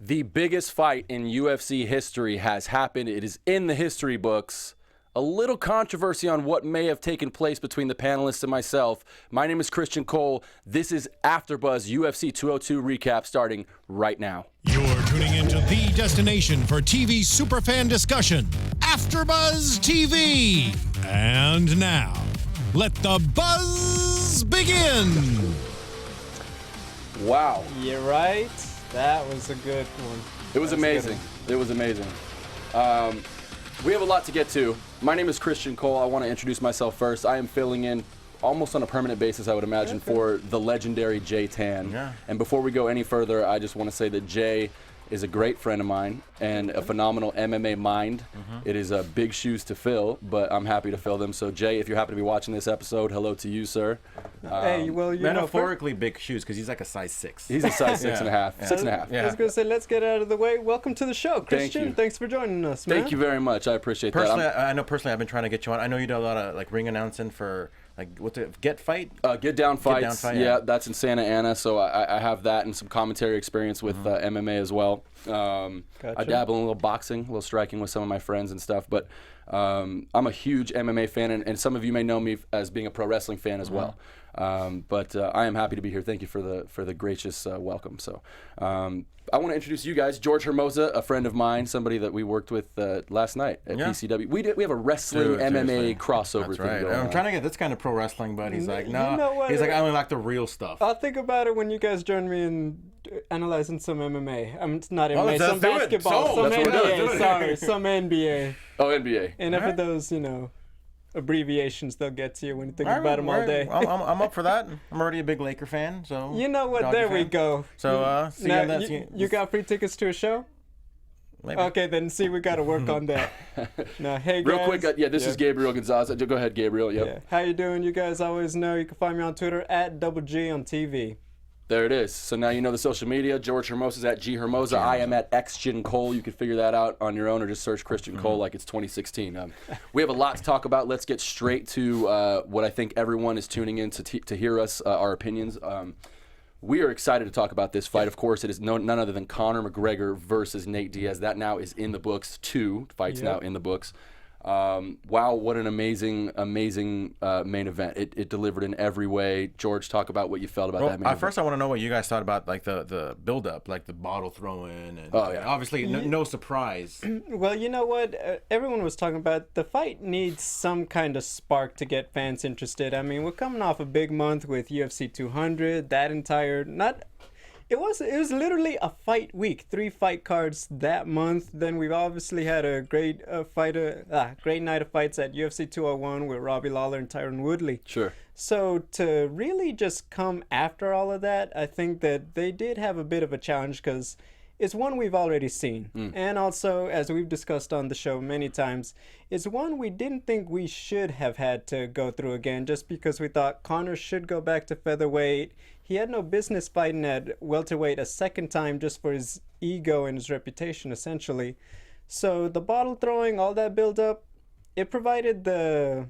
The biggest fight in UFC history has happened. It is in the history books. A little controversy on what may have taken place between the panelists and myself. My name is Christian Cole. This is AfterBuzz UFC 202 recap starting right now. You're tuning into the destination for TV superfan discussion, AfterBuzz TV. And now, let the buzz begin. Wow. You're right. That was a good one. It was amazing. It was amazing. We have a lot to get to. My name is Christian Cole. I want to introduce myself first. I am filling in almost on a permanent basis, I would imagine, for the legendary Jay Tan. Yeah. And before we go any further, I just want to say that Jay is a great friend of mine and a phenomenal MMA mind. It is big shoes to fill, but I'm happy to fill them. So Jay, if you happen to be watching this episode, hello to you, sir. Hey, well, you Metaphorically big shoes, because he's like a size 6. He's a size 6.5. 6.5. I was going to say, let's get out of the way. Welcome to the show, Christian. you. Thanks for joining us, man. Thank you very much. I appreciate Personally, that. I know personally I've been trying to get you on. I know you do a lot of like ring announcing for like what's it, Get Fight? Get Down Fights. Get Down Fight, yeah, that's in Santa Ana. So I have that and some commentary experience with MMA as well. I dabble in a little boxing, a little striking with some of my friends and stuff. But I'm a huge MMA fan, and some of you may know me as being a pro wrestling fan as well. But I am happy to be here. Thank you for the gracious welcome. So I want to introduce you guys. George Hermosa, a friend of mine, somebody that we worked with last night at PCW. We have a wrestling MMA crossover That's thing right. going I'm on. trying to get this kind of pro wrestling, but he's like, You no. know what? He's like, I only like the real stuff. I'll think about it when you guys join me in analyzing some MMA. It's not MMA, let's some do it. basketball, So, some that's what we're NBA, doing. sorry, some NBA. Oh, NBA. And if those, abbreviations they'll get to you when you think about them all day. I'm up for that. I'm already a big Laker fan, so. You know what? Dodger There we fan. go. So, see Now, you on that. you got free tickets to a show? Maybe. Okay, then see, we got to work on that. Now, hey guys. Real quick, this is Gabriel Gonzalez. Go ahead, Gabriel. Yep. Yeah. How you doing? You guys always know you can find me on Twitter at Double G on TV. There it is. So now you know the social media. George Hermosa is at G Hermosa. I am at XGen Cole. You can figure that out on your own or just search Christian Cole like it's 2016. We have a lot to talk about. Let's get straight to what I think everyone is tuning in to hear us, our opinions. We are excited to talk about this fight. Of course, it is none other than Connor McGregor versus Nate Diaz. That now is in the books. 2 fights now in the books. Wow, what an amazing main event. It delivered in every way. George, talk about what you felt about that main event. First, I want to know what you guys thought about like the build-up, like the bottle throwing, and obviously no surprise. Well, you know what? Everyone was talking about the fight needs some kind of spark to get fans interested. I mean, we're coming off a big month with UFC 200. That entire It was literally a fight week, 3 fight cards that month. Then we've obviously had a great great night of fights at UFC 201 with Robbie Lawler and Tyron Woodley. Sure. So to really just come after all of that, I think that they did have a bit of a challenge because it's one we've already seen. And also, as we've discussed on the show many times, it's one we didn't think we should have had to go through again just because we thought Connor should go back to featherweight. He had no business fighting at welterweight a second time just for his ego and his reputation, essentially. So the bottle throwing, all that build-up, it provided the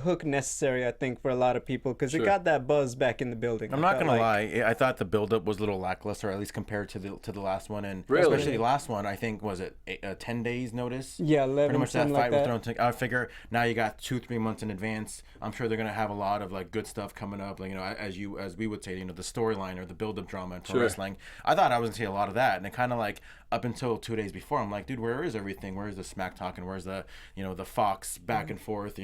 hook necessary, I think, for a lot of people because it got that buzz back in the building. I'm not gonna lie, I thought the build-up was a little lackluster, at least compared to the last one, and especially the last one. I think was it 10 days notice? Yeah, 11. Pretty much that fight like was thrown. I figure now you got 2-3 months in advance. I'm sure they're gonna have a lot of like good stuff coming up, like as we would say, the storyline or the build-up drama in pro wrestling. I thought I was gonna see a lot of that, and it kind of like up until 2 days before, I'm like, dude, where is everything? Where's the smack talking? Where's the the Fox back and forth,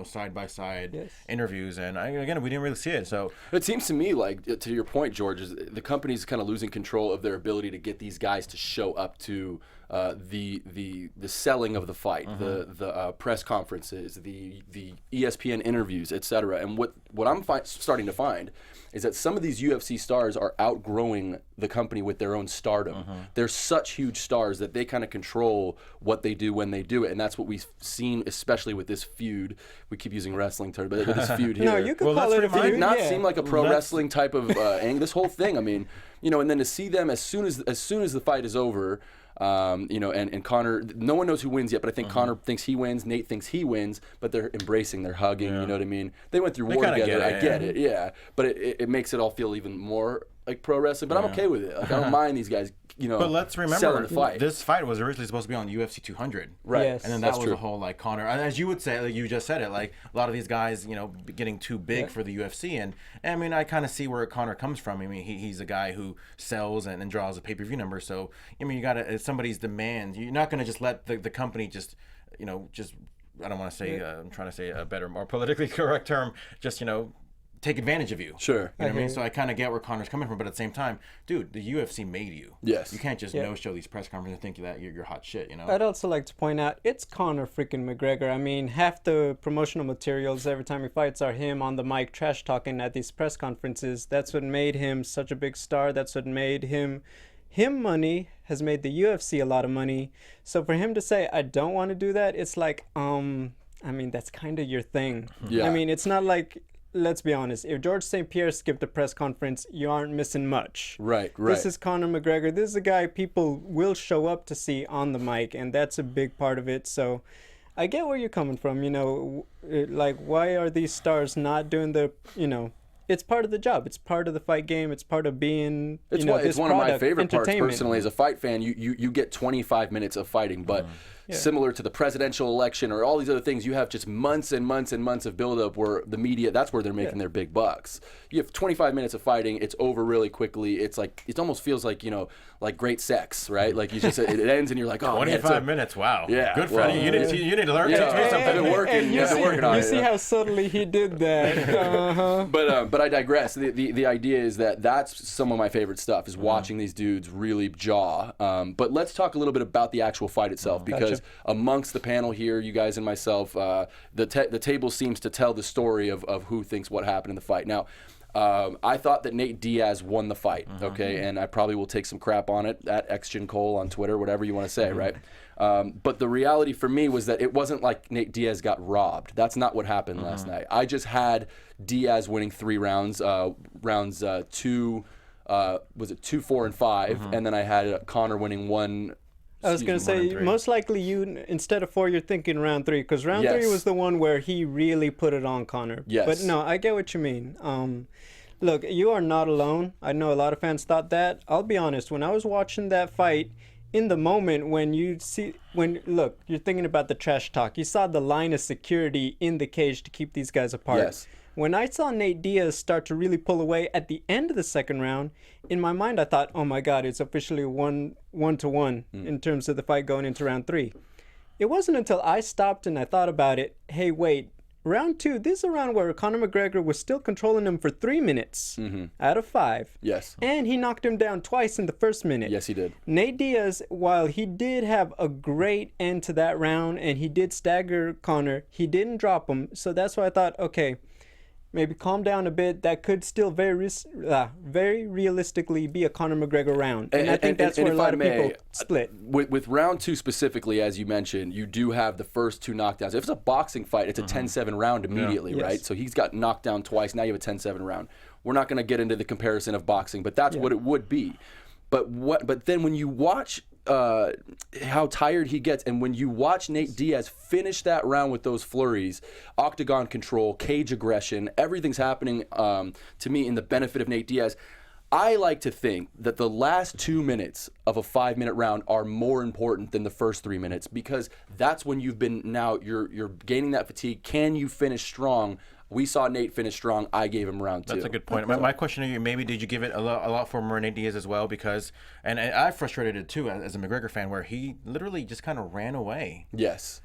side by side interviews? And again, we didn't really see it. So it seems to me like, to your point, George, is the company's kind of losing control of their ability to get these guys to show up to the selling of the fight, the press conferences, the ESPN interviews, etc. And what I'm starting to find is that some of these UFC stars are outgrowing the company with their own stardom. They're such huge stars that they kind of control what they do when they do it, and that's what we've seen, especially with this feud. We keep using wrestling terms, but with this feud here. No, you could call it a feud. It did not seem like a pro wrestling type of angle. This whole thing, I mean, and then to see them as soon as the fight is over. And Connor, no one knows who wins yet, but I think Connor thinks he wins, Nate thinks he wins, but they're embracing, they're hugging, you know what I mean? They went through war together, I get it, but it makes it all feel even more like pro wrestling, but I'm okay with it. Like, I don't mind these guys But let's remember, selling the fight. this fight was originally supposed to be on UFC 200. Right. Yes. And then that was true. a whole, like, Connor, and as you would say, like you just said it, like, a lot of these guys, getting too big for the UFC. And I mean, I kind of see where Connor comes from. I mean, he's a guy who sells and draws a pay-per-view number. So, I mean, you got to, somebody's demand. You're not going to just let the company just, just, I don't want to say, I'm trying to say a better, more politically correct term, just, take advantage of you. Sure. You know what I mean? So I kind of get where Connor's coming from, but at the same time, dude, the UFC made you. Yes. You can't just no-show these press conferences and think that you're hot shit, I'd also like to point out, it's Connor freaking McGregor. I mean, half the promotional materials every time he fights are him on the mic trash talking at these press conferences. That's what made him such a big star. That's what made him money, has made the UFC a lot of money. So for him to say, I don't want to do that, it's like, I mean, that's kind of your thing. Yeah. I mean, it's not like, let's be honest, if George St. Pierre skipped a press conference, you aren't missing much. Right. This is Connor McGregor. This is a guy people will show up to see on the mic, and that's a big part of it. So I get where you're coming from. Like, why are these stars not doing it's part of the job. It's part of the fight game. It's part of being, It's this one of my product, favorite parts entertainment. personally as a fight fan. You get 25 minutes of fighting, but similar to the presidential election or all these other things, you have just months and months and months of buildup where the media, that's where they're making their big bucks. You have 25 minutes of fighting, it's over really quickly. It's like, it almost feels like, like great sex, right? Like you just, it ends and you're like, oh, 25 minutes, wow. Yeah, Good for well, you. You need to learn. Yeah, Teach me something. I've been working. You I've been working on you it. see how subtly he did that. But I digress. The idea is that's some of my favorite stuff is watching these dudes really jaw. But let's talk a little bit about the actual fight itself, because amongst the panel here, you guys and myself, the table seems to tell the story of who thinks what happened in the fight. Now, I thought that Nate Diaz won the fight, okay, and I probably will take some crap on it at XJinCole on Twitter, whatever you want to say, right? But the reality for me was that it wasn't like Nate Diaz got robbed. That's not what happened last night. I just had Diaz winning 3 rounds, rounds 2, was it 2, 4, and 5, and then I had Connor winning 1. I was going to say, most likely instead of 4, you're thinking round 3, because round 3 was the one where he really put it on Connor. Yes. But no, I get what you mean. Look, you are not alone. I know a lot of fans thought that. I'll be honest, when I was watching that fight, in the moment when you're thinking about the trash talk, you saw the line of security in the cage to keep these guys apart. Yes. When I saw Nate Diaz start to really pull away at the end of the second round, in my mind I thought, oh my God, it's officially 1-1 in terms of the fight going into round 3. It wasn't until I stopped and I thought about it, hey, wait, round 2, this is a round where Conor McGregor was still controlling him for 3 minutes out of 5. Yes. And he knocked him down twice in the first minute. Yes, he did. Nate Diaz, while he did have a great end to that round and he did stagger Conor, he didn't drop him. So that's why I thought, okay, maybe calm down a bit. That could still very realistically be a Conor McGregor round. And I think that's where a lot of people split. With round 2 specifically, as you mentioned, you do have the first 2 knockdowns. If it's a boxing fight, it's a 10-7 round immediately, right? So he's got knocked down twice. Now you have a 10-7 round. We're not going to get into the comparison of boxing, but that's what it would be. But then when you watch how tired he gets, and when you watch Nate Diaz finish that round with those flurries, octagon control, cage aggression, everything's happening to me in the benefit of Nate Diaz. I like to think that the last 2 minutes of a 5-minute round are more important than the first 3 minutes, because that's when you're gaining that fatigue. Can you finish strong? We saw Nate finish strong. I gave him round 2. That's a good point. My question to you, maybe did you give it a lot for Nate Diaz as well? Because, and I frustrated it too as a McGregor fan, where he literally just kind of ran away. Yes.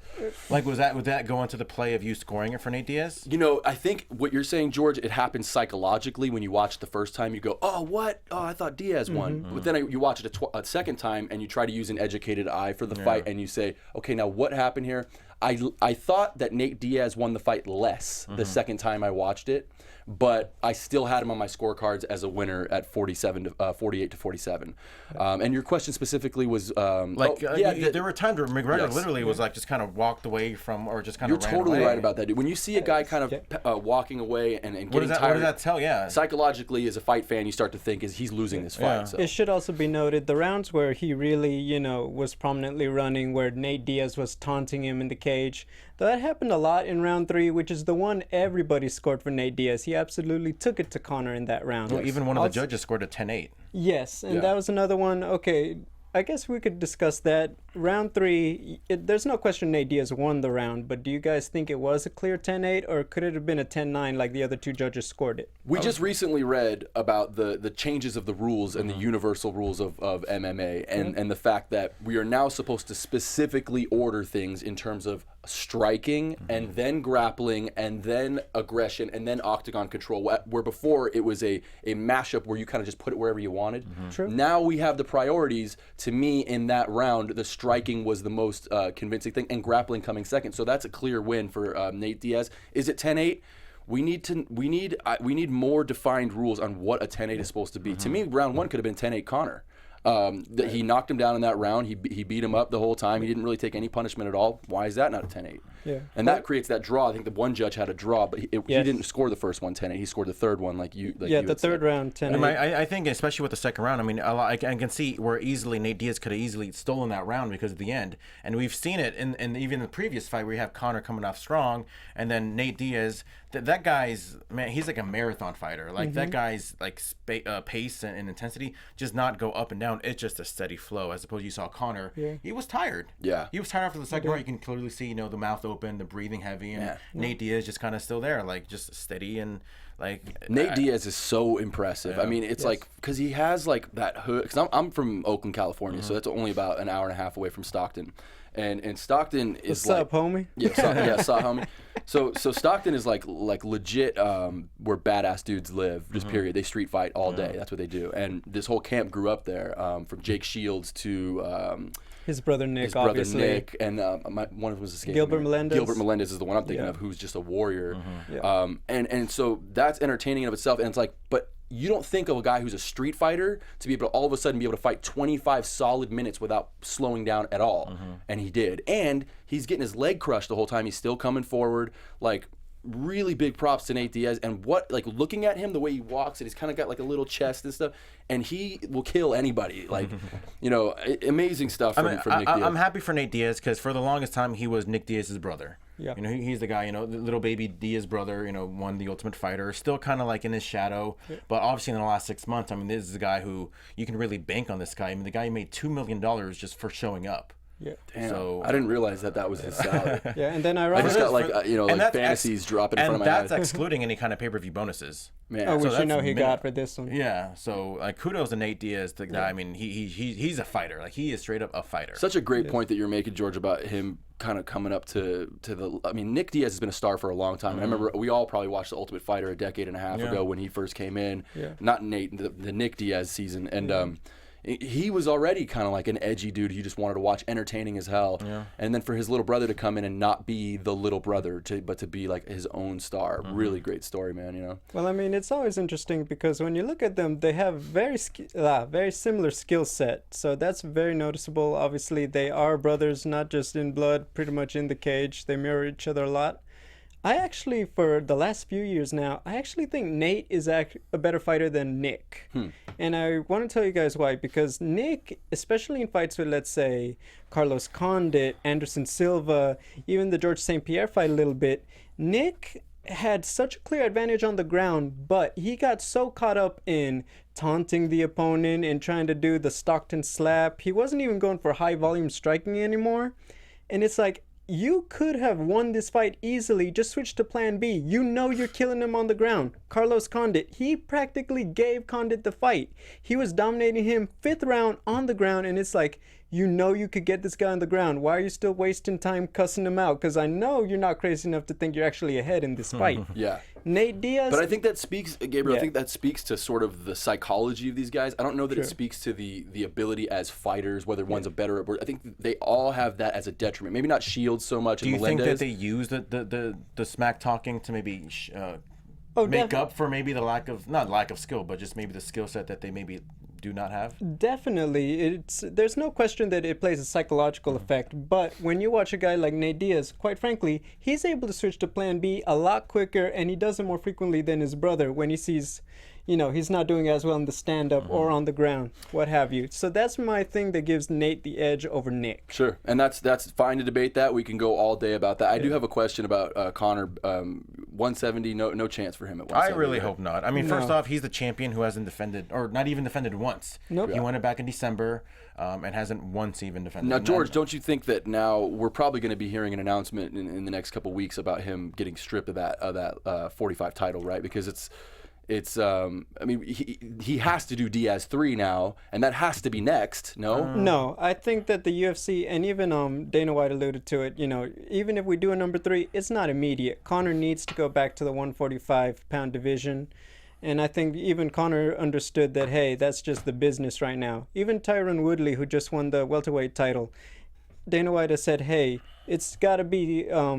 Like, would that go into the play of you scoring it for Nate Diaz? I think what you're saying, George, it happens psychologically. When you watch it the first time, you go, oh, what? Oh, I thought Diaz won. But then you watch it a second time, and you try to use an educated eye for the fight, and you say, okay, now what happened here? I thought that Nate Diaz won the fight less the second time I watched it, but I still had him on my scorecards as a winner at 48 to 47. And your question specifically was there were times where McGregor literally was like just kind of walked away from, or just kind of ran away. You're totally right about that, dude. When you see a guy kind of walking away and getting tired, what does that tell? Yeah. Psychologically, as a fight fan, you start to think he's losing this fight. Yeah. So. It should also be noted, the rounds where he really, was prominently running, where Nate Diaz was taunting him in the cage, That happened a lot in round 3, which is the one everybody scored for Nate Diaz. He absolutely took it to Connor in that round. Well, even one of the judges scored a 10-8. Yes, and that was another one. Okay, I guess we could discuss that. Round 3, there's no question Nate Diaz won the round, but do you guys think it was a clear 10-8, or could it have been a 10-9 like the other 2 judges scored it? We just recently read about the changes of the rules and the universal rules of MMA and the fact that we are now supposed to specifically order things in terms of striking and then grappling and then aggression and then octagon control, where before it was a mashup where you kind of just put it wherever you wanted. True. Now we have the priorities. To me, in that round, the striking was the most convincing thing, and grappling coming second. So that's a clear win for Nate Diaz. Is it 10-8? We need more defined rules on what a 10-8 is supposed to be. To me, round 1 could have been 10-8 Connor. He knocked him down in that round. He beat him up the whole time. He didn't really take any punishment at all. Why is that not a 10-8? Yeah. And that creates that draw. I think the one judge had a draw, but he didn't score the first one 10-8. He scored the third one the third round 10-8. I think especially with the second round, I mean, I can see where easily Nate Diaz could have easily stolen that round because of the end. And we've seen it in even the previous fight where you have Connor coming off strong, and then Nate Diaz, that guy's, man, he's like a marathon fighter. Like that guy's like pace and intensity just not go up and down. It's just a steady flow. As opposed to you saw Connor, he was tired. Yeah. He was tired after the second round. You can clearly see, the mouth open, the breathing heavy, and Nate Diaz just kind of still there, like just steady and like. Nate Diaz is so impressive. Yeah. I mean, it's like because he has like that hood. Because I'm from Oakland, California, so that's only about an hour and a half away from Stockton. And Stockton is What's up, homie? Yeah, homie. So Stockton is like legit where badass dudes live. Just period. They street fight all day. That's what they do. And this whole camp grew up there, from Jake Shields to his brother Nick, his brother obviously. Nick, and one of them was escaping. Gilbert Melendez. Gilbert Melendez is the one I'm thinking of, who's just a warrior. Yeah. And so that's entertaining in of itself. And it's like, but you don't think of a guy who's a street fighter to be able to all of a sudden be able to fight 25 solid minutes without slowing down at all. And he did. And he's getting his leg crushed the whole time. He's still coming forward. Like, really big props to Nate Diaz. And looking at him, the way he walks, and he's kind of got like a little chest and stuff, and he will kill anybody. Like, amazing stuff from Nick Diaz. I'm happy for Nate Diaz because for the longest time he was Nick Diaz's brother. Yeah. He's the guy, the little baby Diaz brother, won the Ultimate Fighter, still kind of like in his shadow. Yeah. But obviously in the last 6 months, I mean, this is a guy who you can really bank on this guy. I mean, the guy made $2 million just for showing up. Yeah. Damn. So I didn't realize that was his salary. Yeah, and then I just got fantasies dropping in front of my eyes. And that's excluding any kind of pay-per-view bonuses. Man. Oh, So which he got for this one. Yeah, so kudos to Nate Diaz, the guy. I mean, he's a fighter. Like, he is straight up a fighter. Such a great point that you're making, George, about him kind of coming up to the. I mean, Nick Diaz has been a star for a long time. I remember we all probably watched The Ultimate Fighter a decade and a half ago when he first came in. Yeah. Not Nate, the Nick Diaz season, and he was already kind of like an edgy dude you just wanted to watch, entertaining as hell. Yeah. And then for his little brother to come in and not be the little brother, but to be like his own star. Really great story, man. Well, I mean, it's always interesting because when you look at them, they have very similar skill set. So that's very noticeable. Obviously, they are brothers, not just in blood, pretty much in the cage. They mirror each other a lot. I actually, for the last few years now, I actually think Nate is a better fighter than Nick. And I want to tell you guys why. Because Nick, especially in fights with, let's say, Carlos Condit, Anderson Silva, even the George St. Pierre fight a little bit, Nick had such a clear advantage on the ground, but he got so caught up in taunting the opponent and trying to do the Stockton slap. He wasn't even going for high volume striking anymore. And it's like, you could have won this fight easily. Just switch to plan B. You're killing him on the ground. Carlos Condit, he practically gave Condit the fight. He was dominating him 5th round on the ground, and it's like, you could get this guy on the ground. Why are you still wasting time cussing him out? Because I know you're not crazy enough to think you're actually ahead in this fight. Yeah. Nate Diaz. But I think that speaks, Gabriel, I think that speaks to sort of the psychology of these guys. I don't know that it speaks to the ability as fighters, whether one's a better or I think they all have that as a detriment. Maybe not Shields so much. Do you Melendez. think that they use the smack talking to maybe make up for maybe the not lack of skill, but just maybe the skill set that they maybe do not have? Definitely. There's no question that it plays a psychological effect, but when you watch a guy like Nate Diaz, quite frankly, he's able to switch to plan B a lot quicker, and he does it more frequently than his brother when he sees, he's not doing as well in the stand-up or on the ground, what have you. So that's my thing that gives Nate the edge over Nick. Sure, and that's fine to debate that. We can go all day about that. I do have a question about Connor. 170, no chance for him at 170. I really hope not. I mean, first off, he's the champion who hasn't defended, or not even defended once. Nope. He won it back in December, and hasn't once even defended. Now, George, don't you think that now we're probably going to be hearing an announcement in the next couple weeks about him getting stripped of that 45 title, right? Because it's I mean, he has to do Diaz 3 now, and that has to be next. No, I think that the UFC, and even Dana White alluded to it, even if we do a number 3, it's not immediate. Connor needs to go back to the 145-pound division. And I think even Connor understood that, hey, that's just the business right now. Even Tyron Woodley, who just won the welterweight title, Dana White has said, hey, it's got to be, I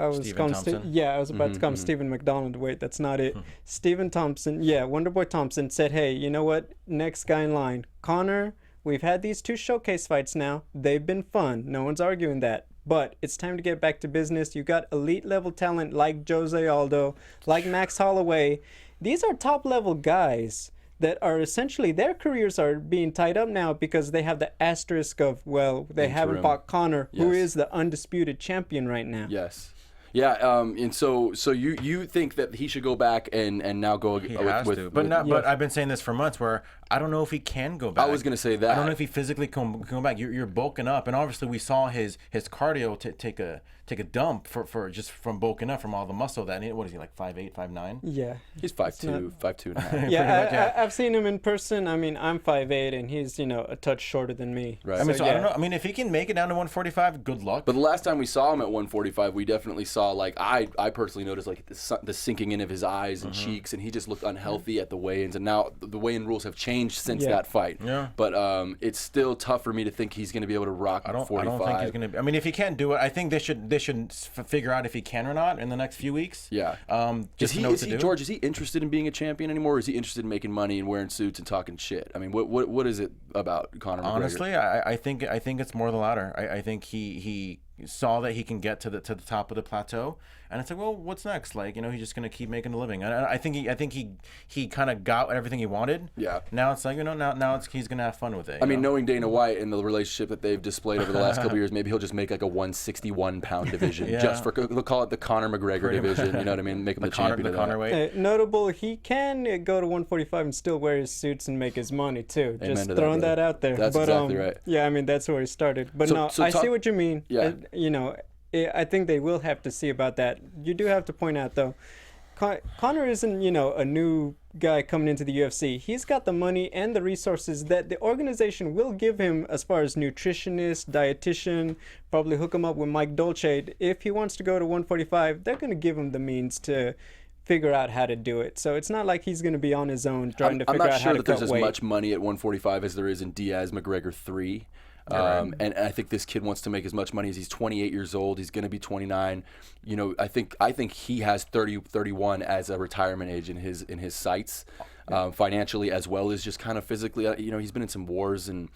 was about to call him Stephen McDonald. Wait, that's not it. Stephen Thompson, Wonderboy Thompson said, hey, you know what? Next guy in line. Connor, we've had these 2 showcase fights now. They've been fun. No one's arguing that. But it's time to get back to business. You got elite level talent like Jose Aldo, like Max Holloway. These are top level guys that are essentially, their careers are being tied up now because they have the asterisk of, well, they haven't fought Connor, who is the undisputed champion right now. Yes. Yeah, and so you think that he should go back and now go he has to. But I've been saying this for months where I don't know if he can go back. I was going to say that. I don't know if he physically can go back. You're bulking up, and obviously we saw his cardio take a dump for just from bulking up from all the muscle that. What is he, like 5'8", 5'9"? Yeah. He's 5'2", 5'2.5". Yeah, I've seen him in person. I mean, I'm 5'8", and he's a touch shorter than me. Right. I mean, so I don't know. I mean, if he can make it down to 145, good luck. But the last time we saw him at 145, we definitely saw, like, I personally noticed, like, the sinking in of his eyes and cheeks, and he just looked unhealthy at the weigh-ins. And now the weigh-in rules have changed since that fight. Yeah. But it's still tough for me to think he's going to be able to rock 45. I don't think he's going to. I mean, if he can't do it, I think they should figure out if he can or not in the next few weeks. Yeah. Just to know what to do. George, is he interested in being a champion anymore, or is he interested in making money and wearing suits and talking shit? I mean, what is it about Connor McGregor? Honestly, I think it's more the latter. I think he saw that he can get to the top of the plateau, and it's like, well, what's next? Like, he's just gonna keep making a living. And I think he kind of got everything he wanted. Yeah. Now it's like, now he's gonna have fun with it. I mean, knowing Dana White and the relationship that they've displayed over the last couple of years, maybe he'll just make like a 161-pound division, just for, they'll call it the Connor McGregor division. You know what I mean? Make him the champion. The Connor weight. Notable, he can go to 145 and still wear his suits and make his money too. Amen Just to throwing that, that out there. That's exactly right. Yeah, I mean, that's where he started. But I see what you mean. Yeah. I think they will have to see about that. You do have to point out, though, Connor isn't, a new guy coming into the UFC. He's got the money and the resources that the organization will give him as far as nutritionist, dietitian, probably hook him up with Mike Dolce. If he wants to go to 145, they're going to give him the means to figure out how to do it. So it's not like he's going to be on his own trying to figure out how to cut weight. I'm not sure that there's as much money at 145 as there is in Diaz McGregor 3. And I think this kid wants to make as much money as he's 28 years old. He's going to be 29. I think he has 31 as a retirement age in his sights, financially as well as just kind of physically. He's been in some wars and.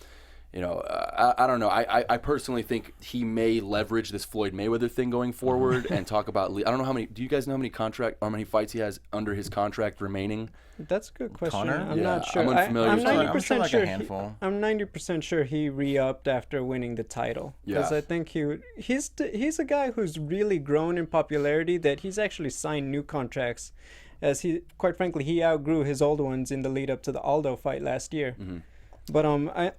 I don't know. I personally think he may leverage this Floyd Mayweather thing going forward and talk about. I don't know how many. Do you guys know how many fights he has under his contract remaining? That's a good question. Connor? I'm not sure. I'm unfamiliar with Connor. I'm sure like a handful. I'm 90% sure he re-upped after winning the title. Because I think he's a guy who's really grown in popularity. That he's actually signed new contracts, as he quite frankly he outgrew his old ones in the lead up to the Aldo fight last year. Mm-hmm. But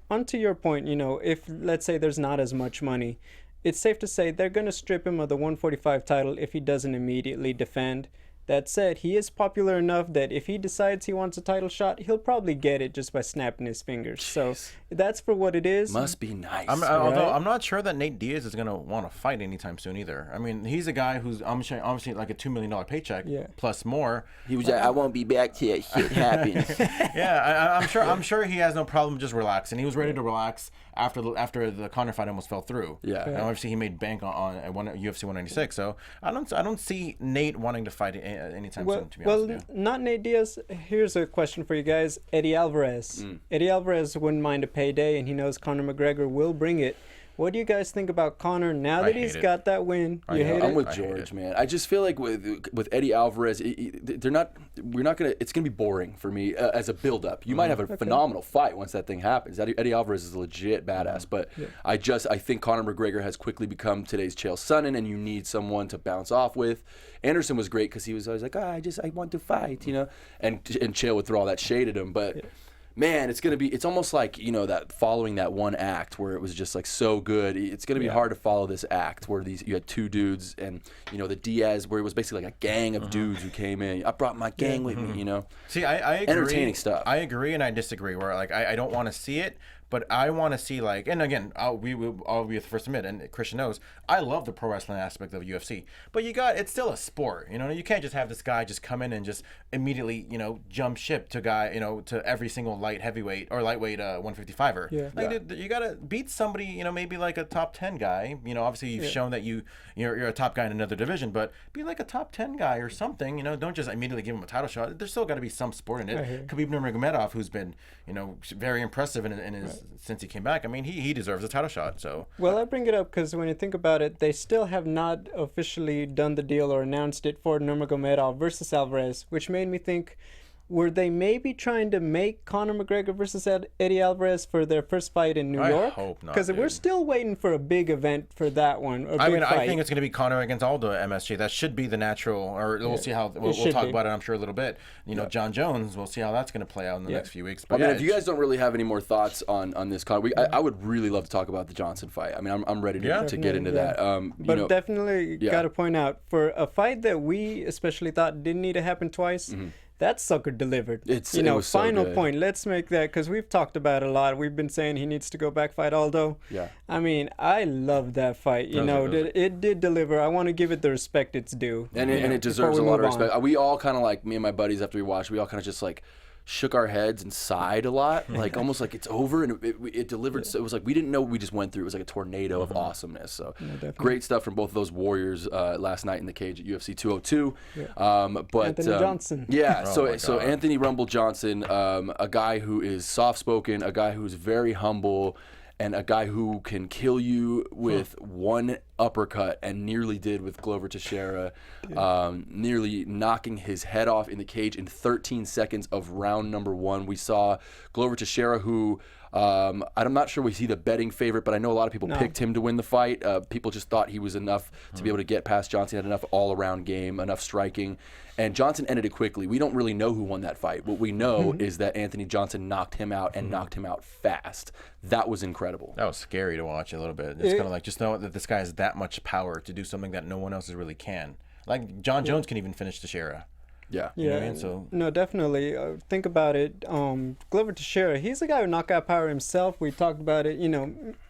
onto your point, if let's say there's not as much money, it's safe to say they're going to strip him of the 145 title if he doesn't immediately defend. That said, he is popular enough that if he decides he wants a title shot, he'll probably get it just by snapping his fingers. Jeez. So that's for what it is. Must be nice. Although I'm not sure that Nate Diaz is going to want to fight anytime soon either. I mean, he's a guy who's obviously like a $2 million paycheck plus more. He was like, I won't be back till that shit happens. Yeah, I'm sure he has no problem just relaxing. He was ready to relax after the Connor fight almost fell through. Yeah. And obviously he made bank on UFC 196. So I don't see Nate wanting to fight anytime soon, to be honest with you. Not Nate Diaz. Here's a question for you guys. Eddie Alvarez. Eddie Alvarez wouldn't mind a payday, and he knows Conor McGregor will bring it. What do you guys think about Connor now that he's got that win? You hate I'm it? with George, man. I just feel like with Eddie Alvarez, we're not gonna. It's gonna be boring for me as a build-up. You might have a phenomenal fight once that thing happens. Eddie Alvarez is a legit badass, but I think Connor McGregor has quickly become today's Chael Sonnen, and you need someone to bounce off with. Anderson was great because he was always like, I want to fight, and Chael would throw all that shade at him, but. Yeah. Man, it's almost like, that following that one act where it was just like so good. It's going to be hard to follow this act where you had two dudes and, the Diaz where it was basically like a gang of dudes who came in. I brought my gang with me, See, I agree. Entertaining stuff. I agree and I disagree where like I don't want to see it. But I want to see and again, I'll be the first to admit, and Christian knows, I love the pro wrestling aspect of UFC. But it's still a sport, you can't just have this guy just come in and just immediately, jump ship to to every single light heavyweight or lightweight 155er. Yeah. You gotta beat somebody, maybe like a top 10 guy. Obviously you've shown that you're a top guy in another division, but be like a top 10 guy or something. Don't just immediately give him a title shot. There's still got to be some sport in it. Khabib Nurmagomedov, who's been, very impressive in his. Since he came back, I mean, he deserves a title shot. So well, I bring it up because when you think about it, they still have not officially done the deal or announced it for Nurmagomedov versus Alvarez, which made me think, were they maybe trying to make Conor McGregor versus Eddie Alvarez for their first fight in New York? I hope not. Because we're still waiting for a big event for that one. I think it's going to be Conor against Aldo at MSG. That should be the natural, or we'll see how, we'll talk about it, I'm sure, a little bit. Jon Jones, we'll see how that's going to play out in the next few weeks. But if you guys don't really have any more thoughts on this, Conor, I would really love to talk about the Johnson fight. I mean, I'm ready to get into that. But definitely got to point out, for a fight that we especially thought didn't need to happen twice, that sucker delivered. It was so final good. point. Let's make that, because we've talked about it a lot. We've been saying he needs to go back fight Aldo. Yeah. I mean, I love that fight. It did deliver. I want to give it the respect it's due. And it deserves a lot of respect. We all kind of like, me and my buddies after we watched, we all kind of just like shook our heads and sighed a lot, like almost like it's over, and it delivered. So it was like we didn't know what we just went through. It was like a tornado of awesomeness. So great stuff from both of those warriors last night in the cage at UFC 202. But Anthony Johnson. Yeah. So Anthony Rumble Johnson, a guy who is soft spoken, a guy who's very humble, and a guy who can kill you with one uppercut, and nearly did with Glover Teixeira, nearly knocking his head off in the cage in 13 seconds of round number 1. We saw Glover Teixeira, who I'm not sure was he the betting favorite, but I know a lot of people picked him to win the fight. People just thought he was enough to be able to get past Johnson, had enough all-around game, enough striking. And Johnson ended it quickly. We don't really know who won that fight. What we know is that Anthony Johnson knocked him out, and knocked him out fast. That was incredible. That was scary to watch a little bit. It's kind of like, just know that this guy has that much power to do something that no one else really can. Like Jon Jones can even finish Teixeira. Yeah. Yeah. I mean? So no, definitely. Think about it. Glover Teixeira, he's a guy with knockout power himself. We talked about it.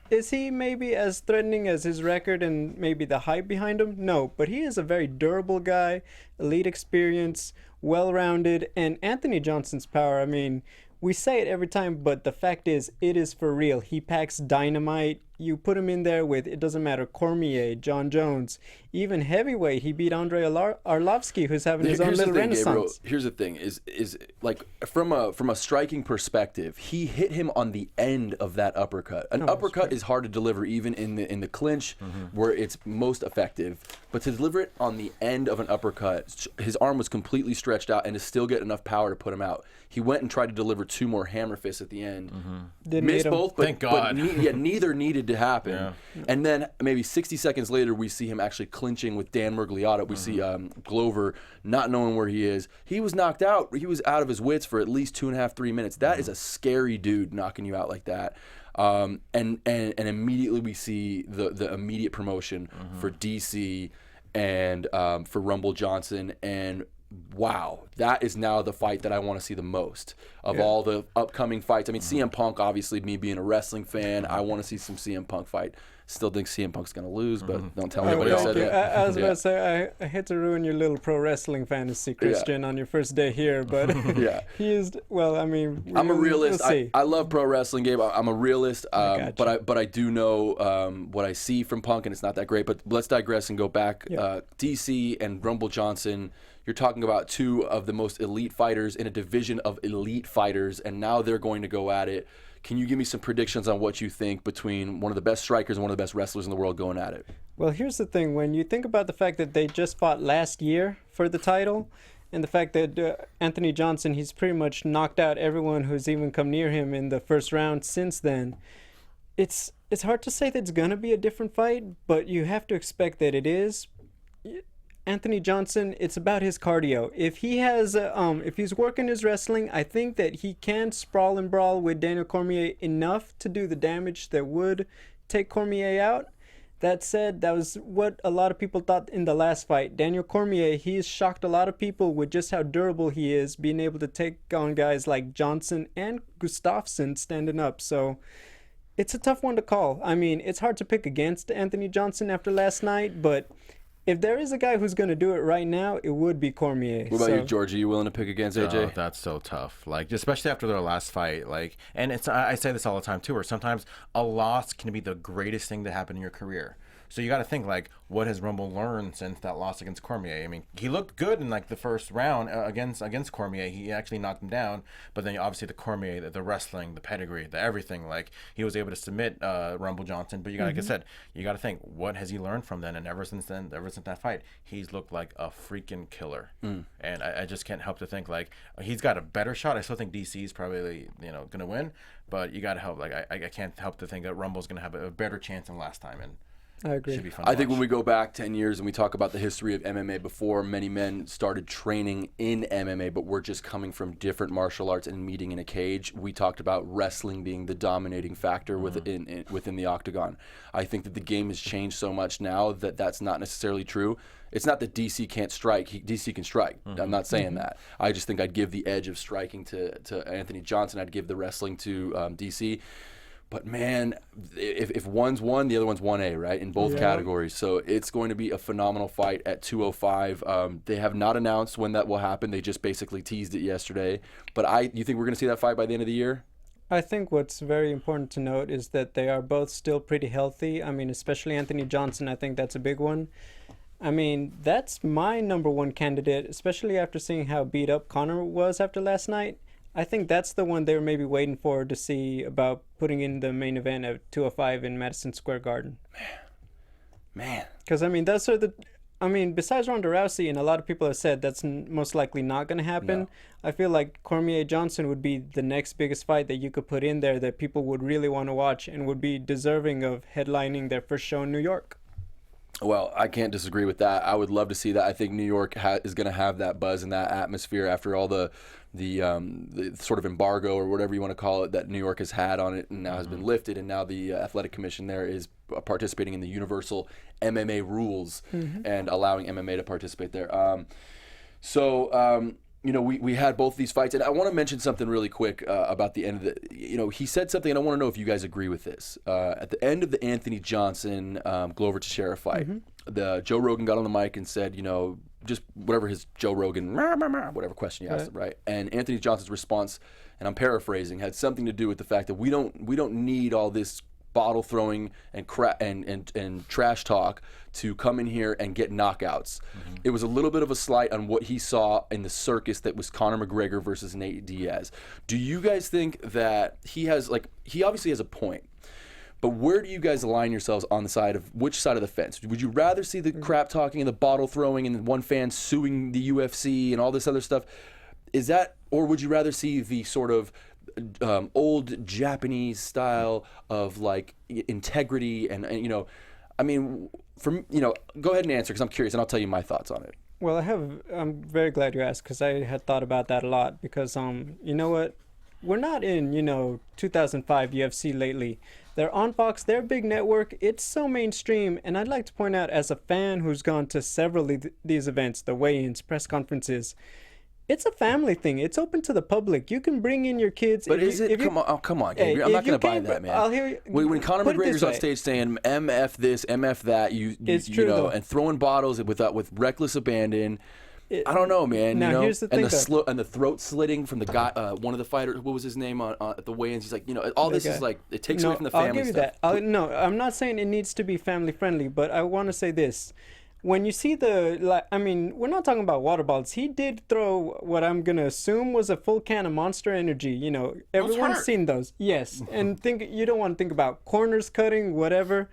Is he maybe as threatening as his record and maybe the hype behind him? No, but he is a very durable guy, elite experience, well-rounded, and Anthony Johnson's power, I mean, we say it every time, but the fact is, it is for real. He packs dynamite. You put him in there with, it doesn't matter, Cormier, Jon Jones, even heavyweight. He beat Andrei Arlovsky, who's having his own little renaissance. Gabriel, here's the thing: is like from a striking perspective, he hit him on the end of that uppercut. An uppercut is hard to deliver, even in the clinch, where it's most effective. But to deliver it on the end of an uppercut, his arm was completely stretched out, and to still get enough power to put him out. He went and tried to deliver 2 more hammer fists at the end. Missed both, but, thank God. But neither needed to happen. Yeah. And then maybe 60 seconds later, we see him actually clinching with Dan Miragliotta. We see Glover not knowing where he is. He was knocked out. He was out of his wits for at least 2.5, 3 minutes. That is a scary dude knocking you out like that. And immediately we see the immediate promotion for DC and for Rumble Johnson. And wow, that is now the fight that I want to see the most of all the upcoming fights. I mean, CM Punk, obviously, me being a wrestling fan, I want to see some CM Punk fight. Still think CM Punk's going to lose, but don't tell anybody I said that. I was about to say, I hate to ruin your little pro wrestling fantasy, Christian, on your first day here, but he is, well, I mean, I'm a realist. We'll see. I love pro wrestling, Gabe. I'm a realist, but I do know what I see from Punk, and it's not that great. But let's digress and go back. DC and Rumble Johnson, you're talking about 2 of the most elite fighters in a division of elite fighters, and now they're going to go at it. Can you give me some predictions on what you think between one of the best strikers and one of the best wrestlers in the world going at it? Well, here's the thing. When you think about the fact that they just fought last year for the title, and the fact that Anthony Johnson, he's pretty much knocked out everyone who's even come near him in the first round since then, it's hard to say that it's going to be a different fight, but you have to expect that it is. Anthony Johnson, it's about his cardio. If he's working his wrestling, I think that he can sprawl and brawl with Daniel Cormier enough to do the damage that would take Cormier out. That said, that was what a lot of people thought in the last fight. Daniel Cormier, he's shocked a lot of people with just how durable he is, being able to take on guys like Johnson and Gustafsson standing up. So it's a tough one to call. I mean, it's hard to pick against Anthony Johnson after last night, but if there is a guy who's going to do it right now, it would be Cormier. What about you, George? Are you willing to pick against AJ? Oh, that's so tough. Like, especially after their last fight. Like, and I say this all the time too, where sometimes a loss can be the greatest thing to happen in your career. So you got to think, like, what has Rumble learned since that loss against Cormier? I mean, he looked good in, like, the first round against Cormier. He actually knocked him down. But then, obviously, the Cormier, the wrestling, the pedigree, the everything, like, he was able to submit Rumble Johnson. But, like I said, you got to think, what has he learned from then? And ever since that fight, he's looked like a freaking killer. And I just can't help to think, like, he's got a better shot. I still think DC is probably, going to win. But you got to help. Like, I can't help to think that Rumble's going to have a better chance than last time. And I agree. Should be fun I think when we go back 10 years and we talk about the history of MMA before, many men started training in MMA, but we're just coming from different martial arts and meeting in a cage. We talked about wrestling being the dominating factor within the octagon. I think that the game has changed so much now that that's not necessarily true. It's not that DC can't strike. DC can strike. I'm not saying that. I just think I'd give the edge of striking to Anthony Johnson. I'd give the wrestling to DC. But, man, if one's 1, the other one's 1A, right, in both categories. So it's going to be a phenomenal fight at 205. They have not announced when that will happen. They just basically teased it yesterday. But you think we're going to see that fight by the end of the year? I think what's very important to note is that they are both still pretty healthy. I mean, especially Anthony Johnson, I think that's a big one. I mean, that's my number one candidate, especially after seeing how beat up Connor was after last night. I think that's the one they were maybe waiting for to see about putting in the main event at 205 in Madison Square Garden. Man. Because, I mean, besides Ronda Rousey, and a lot of people have said that's most likely not going to happen, I feel like Cormier-Johnson would be the next biggest fight that you could put in there that people would really want to watch and would be deserving of headlining their first show in New York. Well, I can't disagree with that. I would love to see that. I think New York is going to have that buzz and that atmosphere after all the sort of embargo or whatever you want to call it that New York has had on it and now has been lifted, and now the athletic commission there is participating in the universal MMA rules and allowing MMA to participate there. We had both these fights, and I want to mention something really quick about the end of the. He said something, and I want to know if you guys agree with this. At the end of the Anthony Johnson Glover Teixeira fight, the Joe Rogan got on the mic and said, just whatever his Joe Rogan, whatever question you asked him, right? And Anthony Johnson's response, and I'm paraphrasing, had something to do with the fact that we don't need all this bottle throwing and trash talk to come in here and get knockouts. It was a little bit of a slight on what he saw in the circus that was Connor McGregor versus Nick Diaz. Do you guys think that he obviously has a point, but where do you guys align yourselves on the side of which side of the fence? Would you rather see the crap talking and the bottle throwing and one fan suing the UFC and all this other stuff? Or would you rather see the sort of old Japanese style of like integrity and go ahead and answer because I'm curious and I'll tell you my thoughts on it. Well, I'm very glad you asked because I had thought about that a lot because you know what, we're not in 2005 UFC lately. They're on Fox, they're a big network, it's so mainstream, and I'd like to point out as a fan who's gone to several of these events, the weigh-ins, press conferences, it's a family thing. It's open to the public. You can bring in your kids. But come on, Gabriel. I'm not going to buy that, man. I'll hear you. When Conor McGregor's on stage saying MF this, MF that, it's true, though. And throwing bottles with reckless abandon. I don't know, man. Now, here's the thing, and the throat slitting from the guy, one of the fighters. What was his name at the weigh-ins? He's like, all this is like it takes away from the family. I'll give you that. No, I'm not saying it needs to be family friendly, but I want to say this. when you see we're not talking about water bottles. He did throw what I'm gonna assume was a full can of Monster Energy. You know, everyone's hurt. seen those. Yes, and you don't want to think about corners cutting, whatever.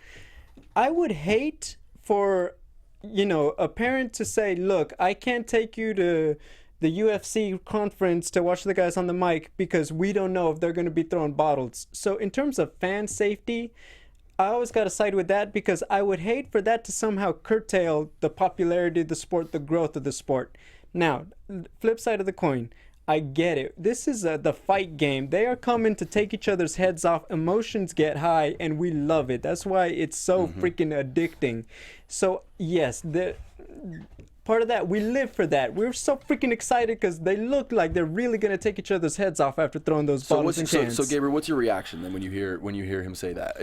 I would hate for, a parent to say, look, I can't take you to the UFC conference to watch the guys on the mic because we don't know if they're going to be throwing bottles. So in terms of fan safety, I always got to side with that because I would hate for that to somehow curtail the popularity of the sport, the growth of the sport. Now, flip side of the coin, I get it. This is the fight game. They are coming to take each other's heads off. Emotions get high, and we love it. That's why it's so freaking addicting. So, yes, part of that, we live for that. We're so freaking excited because they look like they're really going to take each other's heads off after throwing those bottles and cans. So, Gabriel, what's your reaction then when you hear him say that?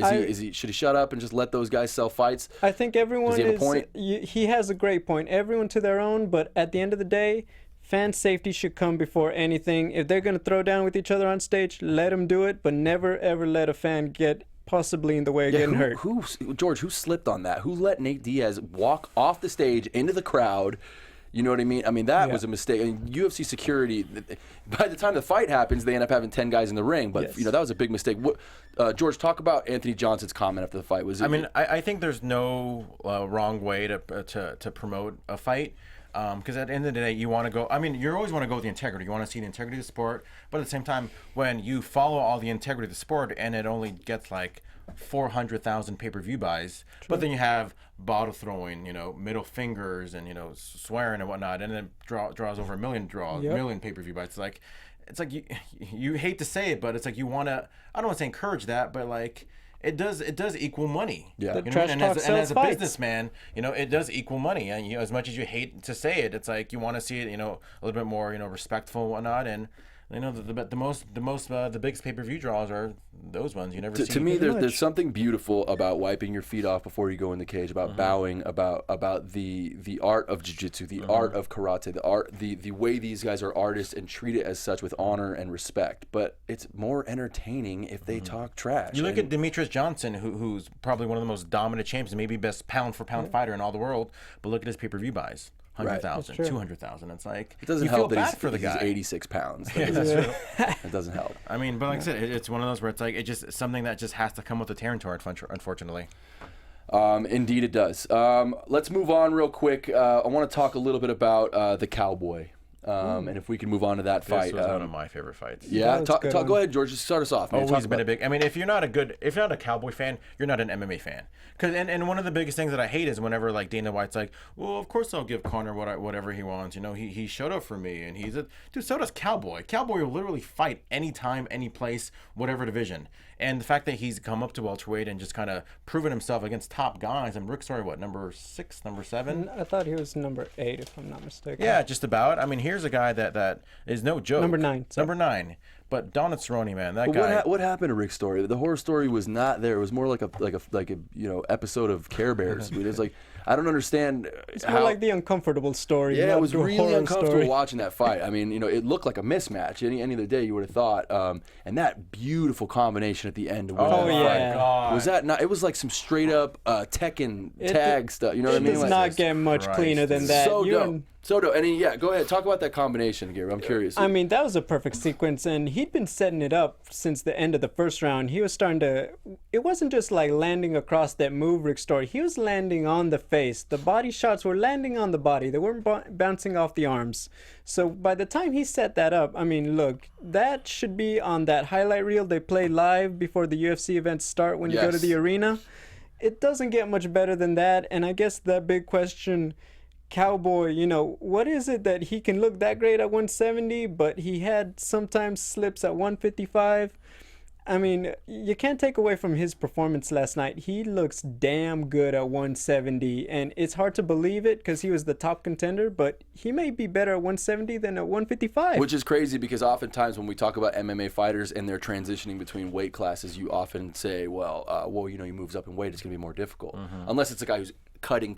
Should he shut up and just let those guys sell fights? I think everyone Does he have a point? He has a great point. Everyone to their own, but at the end of the day, fan safety should come before anything. If they're going to throw down with each other on stage, let them do it, but never ever let a fan get possibly in the way of getting hurt. George, who slipped on that? Who let Nate Diaz walk off the stage into the crowd? You know what I mean? I mean, that was a mistake. I mean, UFC security, by the time the fight happens, they end up having 10 guys in the ring. But, that was a big mistake. George, talk about Anthony Johnson's comment after the fight. I think there's no wrong way to promote a fight. Because at the end of the day, you want to go. I mean, you always want to go with the integrity. You want to see the integrity of the sport, but at the same time, when you follow all the integrity of the sport, and it only gets like 400,000 pay-per-view buys, but then you have bottle throwing, middle fingers, and swearing and whatnot, and then draws over a million pay-per-view buys. It's like you hate to say it, but it's like you want to. I don't want to say encourage that, but like. It does equal money. Yeah. And as a businessman, it does equal money. And as much as you hate to say it, it's like you want to see it, a little bit more, respectful and whatnot. And the biggest pay-per-view draws are those ones you never see. To me, there's something beautiful about wiping your feet off before you go in the cage, about bowing, about the art of jiu-jitsu, the art of karate, the way these guys are artists and treat it as such with honor and respect. But it's more entertaining if they talk trash. You look at Demetrius Johnson, who's probably one of the most dominant champs and maybe best pound-for-pound fighter in all the world, but look at his pay-per-view buys. 100,000, 200,000. It's like it doesn't help that he's 86 pounds. It doesn't help. I mean, but like I said, it's one of those where it's like it's something that just has to come with the territory. Unfortunately. Indeed, it does. Let's move on real quick. I want to talk a little bit about the Cowboy. And if we can move on to that fight. This was one of my favorite fights. Yeah, go ahead, George. Just start us off. Man. Always been a big. I mean, if you're not a Cowboy fan, you're not an MMA fan. And one of the biggest things that I hate is whenever like Dana White's like, well, of course I'll give Connor whatever he wants. He showed up for me, and dude. So does Cowboy. Cowboy will literally fight anytime, any place, whatever division. And the fact that he's come up to welterweight and just kind of proven himself against top guys. And Rick, number 6, number 7? I thought he was number 8, if I'm not mistaken. Yeah, just about. I mean, here's a guy that is no joke. Number 9. Sorry. Number 9. But Jon Cerrone, man, that guy. What happened to Rick's story? The horror story was not there. It was more like a episode of Care Bears. It was like, I don't understand. It's more like the uncomfortable story. Yeah, it was really uncomfortable watching that fight. I mean, it looked like a mismatch. Any other day you would have thought. And that beautiful combination at the end. To win my fight. God. Was that not? It was like some straight up Tekken tag stuff. You know what I mean? It does not get much cleaner than that. So dope. So dope. And go ahead. Talk about that combination, Gary. I'm curious. I mean, that was a perfect sequence, and he'd been setting it up since the end of the first round. He was starting to. It wasn't just like landing across that move, Rick Story. He was landing on the face. The body shots were landing on the body. They weren't bouncing off the arms. So by the time he set that up, I mean, look, that should be on that highlight reel they play live before the UFC events start when you go to the arena. It doesn't get much better than that. And I guess the big question, Cowboy, what is it that he can look that great at 170, but he had sometimes slips at 155? I mean, you can't take away from his performance last night. He looks damn good at 170, and it's hard to believe it because he was the top contender, but he may be better at 170 than at 155. Which is crazy because oftentimes when we talk about MMA fighters and they're transitioning between weight classes, you often say, he moves up in weight, it's going to be more difficult. Unless it's a guy who's cutting.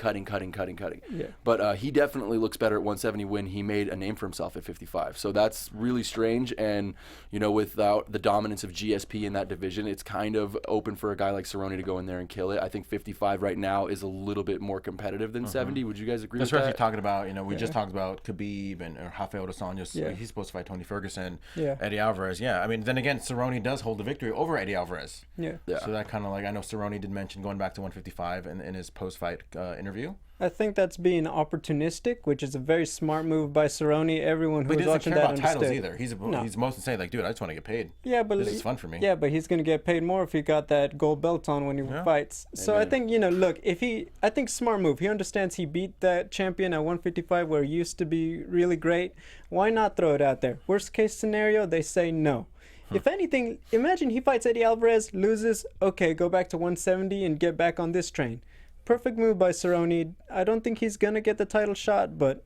Yeah. But he definitely looks better at 170 when he made a name for himself at 55. So that's really strange. And, you know, without the dominance of GSP in that division, it's kind of open for a guy like Cerrone to go in there and kill it. I think 55 right now is a little bit more competitive than 70. Would you guys agree with that? Especially talking about, you know, we just talked about Khabib and Rafael dos Anjos. Yeah. He's supposed to fight Tony Ferguson, Yeah. Eddie Alvarez. Yeah, I mean, then again, Cerrone does hold the victory over Eddie Alvarez. Yeah. So that kind of like, I know Cerrone did mention going back to 155 in his post-fight interview. I think that's being opportunistic, which is a very smart move by Cerrone. Everyone But who's he doesn't watching care that about titles understood. either. He's most saying like, dude, I just want to get paid. Yeah, but This is fun for me. Yeah, but he's gonna get paid more if he got that gold belt on when he fights. So I think, you know, look, I think smart move. He understands he beat that champion at 155 where he used to be really great. Why not throw it out there? Worst case scenario, they say no. If anything, imagine he fights Eddie Alvarez, loses. Okay, go back to 170 and get back on this train. Perfect move by Cerrone. I don't think he's gonna get the title shot, but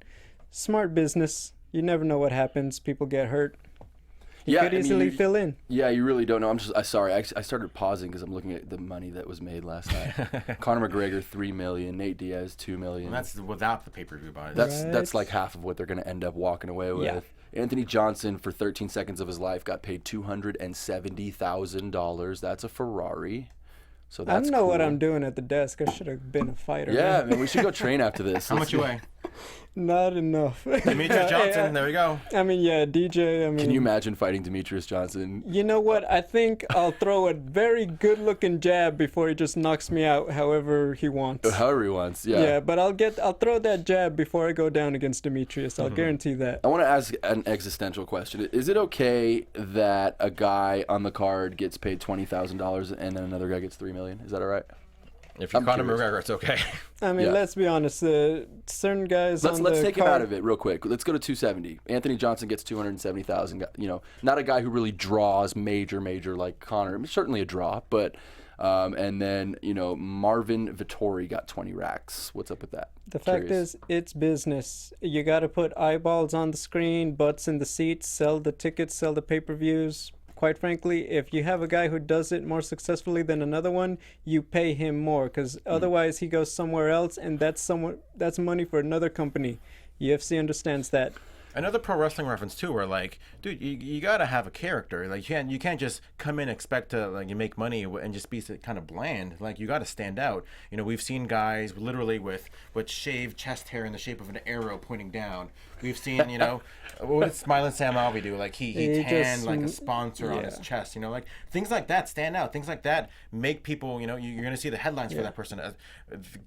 smart business. You never know what happens. People get hurt. He could easily fill in. Yeah, you really don't know. I'm sorry. I started pausing because I'm looking at the money that was made last night. Conor McGregor $3 million, Nate Diaz $2 million. And that's without the pay-per-view buys. That's like half of what they're going to end up walking away with. Yeah. Anthony Johnson, for 13 seconds of his life, got paid $270,000. That's a Ferrari. So that's I don't know what cool. I'm doing at the desk. I should have been a fighter. Yeah, man, we should go train after this. How much you weigh? Not enough. Demetrius Johnson, there we go. I mean, yeah, DJ. I mean, Can you imagine fighting Demetrius Johnson? You know what? I think I'll throw a very good-looking jab before he just knocks me out, however he wants. However he wants, yeah. Yeah, but I'll throw that jab before I go down against Demetrius. I'll guarantee that. I want to ask an existential question. Is it okay that a guy on the card gets paid $20,000 and then another guy gets $3 million? Is that all right? If you're I'm Conor curious. McGregor, it's okay. I mean, Yeah. let's be honest. Certain guys Let's on the take him card, out of it real quick. Let's go to 270. Anthony Johnson gets 270,000. You know, not a guy who really draws major like Conor. I mean, certainly a draw, but and then you know Marvin Vettori got 20 racks. What's up with that? The fact is, it's business. You got to put eyeballs on the screen, butts in the seats, sell the tickets, sell the pay-per-views. Quite frankly, if you have a guy who does it more successfully than another one, you pay him more because otherwise he goes somewhere else, and that's money for another company. UFC understands that. Another pro wrestling reference too, where like, dude, you gotta have a character. Like you can't just come in and expect to like you make money and just be kind of bland. Like you gotta stand out. You know, we've seen guys literally with shaved chest hair in the shape of an arrow pointing down. We've seen, you know, what did Smiling Sam Alvey do? Like he tanned like a sponsor on his chest. You know, like things like that stand out. Things like that make people. You know, you're gonna see the headlines for that person.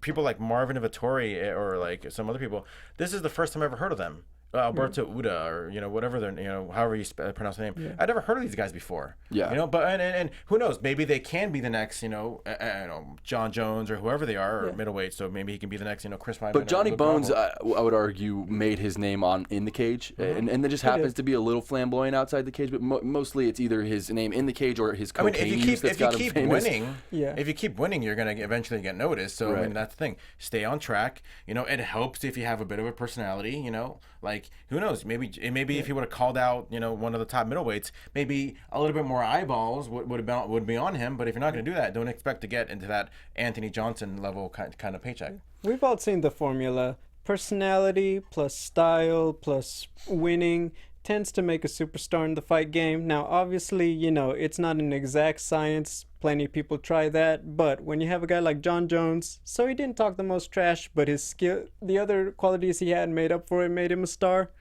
People like Marvin Vettori or like some other people. This is the first time I ever heard of them. Alberto Uda, or you know whatever their however you pronounce the name. Yeah. I'd never heard of these guys before. Yeah. You know, but and who knows? Maybe they can be the next Jon Jones or whoever they are or middleweight. So maybe he can be the next Chris Weidman. But Johnny Bones, I would argue, made his name in the cage, and it just happens to be a little flamboyant outside the cage. But mostly it's either his name in the cage or his cocaine use that's got him famous. If you keep winning, you're gonna eventually get noticed. So I mean that's the thing. Stay on track. You know, it helps if you have a bit of a personality. You know, like who knows? Maybe if he would have called out, one of the top middleweights, maybe a little bit more eyeballs would be on him. But if you're not going to do that, don't expect to get into that Anthony Johnson level kind of paycheck. We've all seen the formula: personality plus style plus winning tends to make a superstar in the fight game. Now, obviously, it's not an exact science. Plenty of people try that, but when you have a guy like Jon Jones, so he didn't talk the most trash, but his skill, the other qualities he had made up for it, made him a star.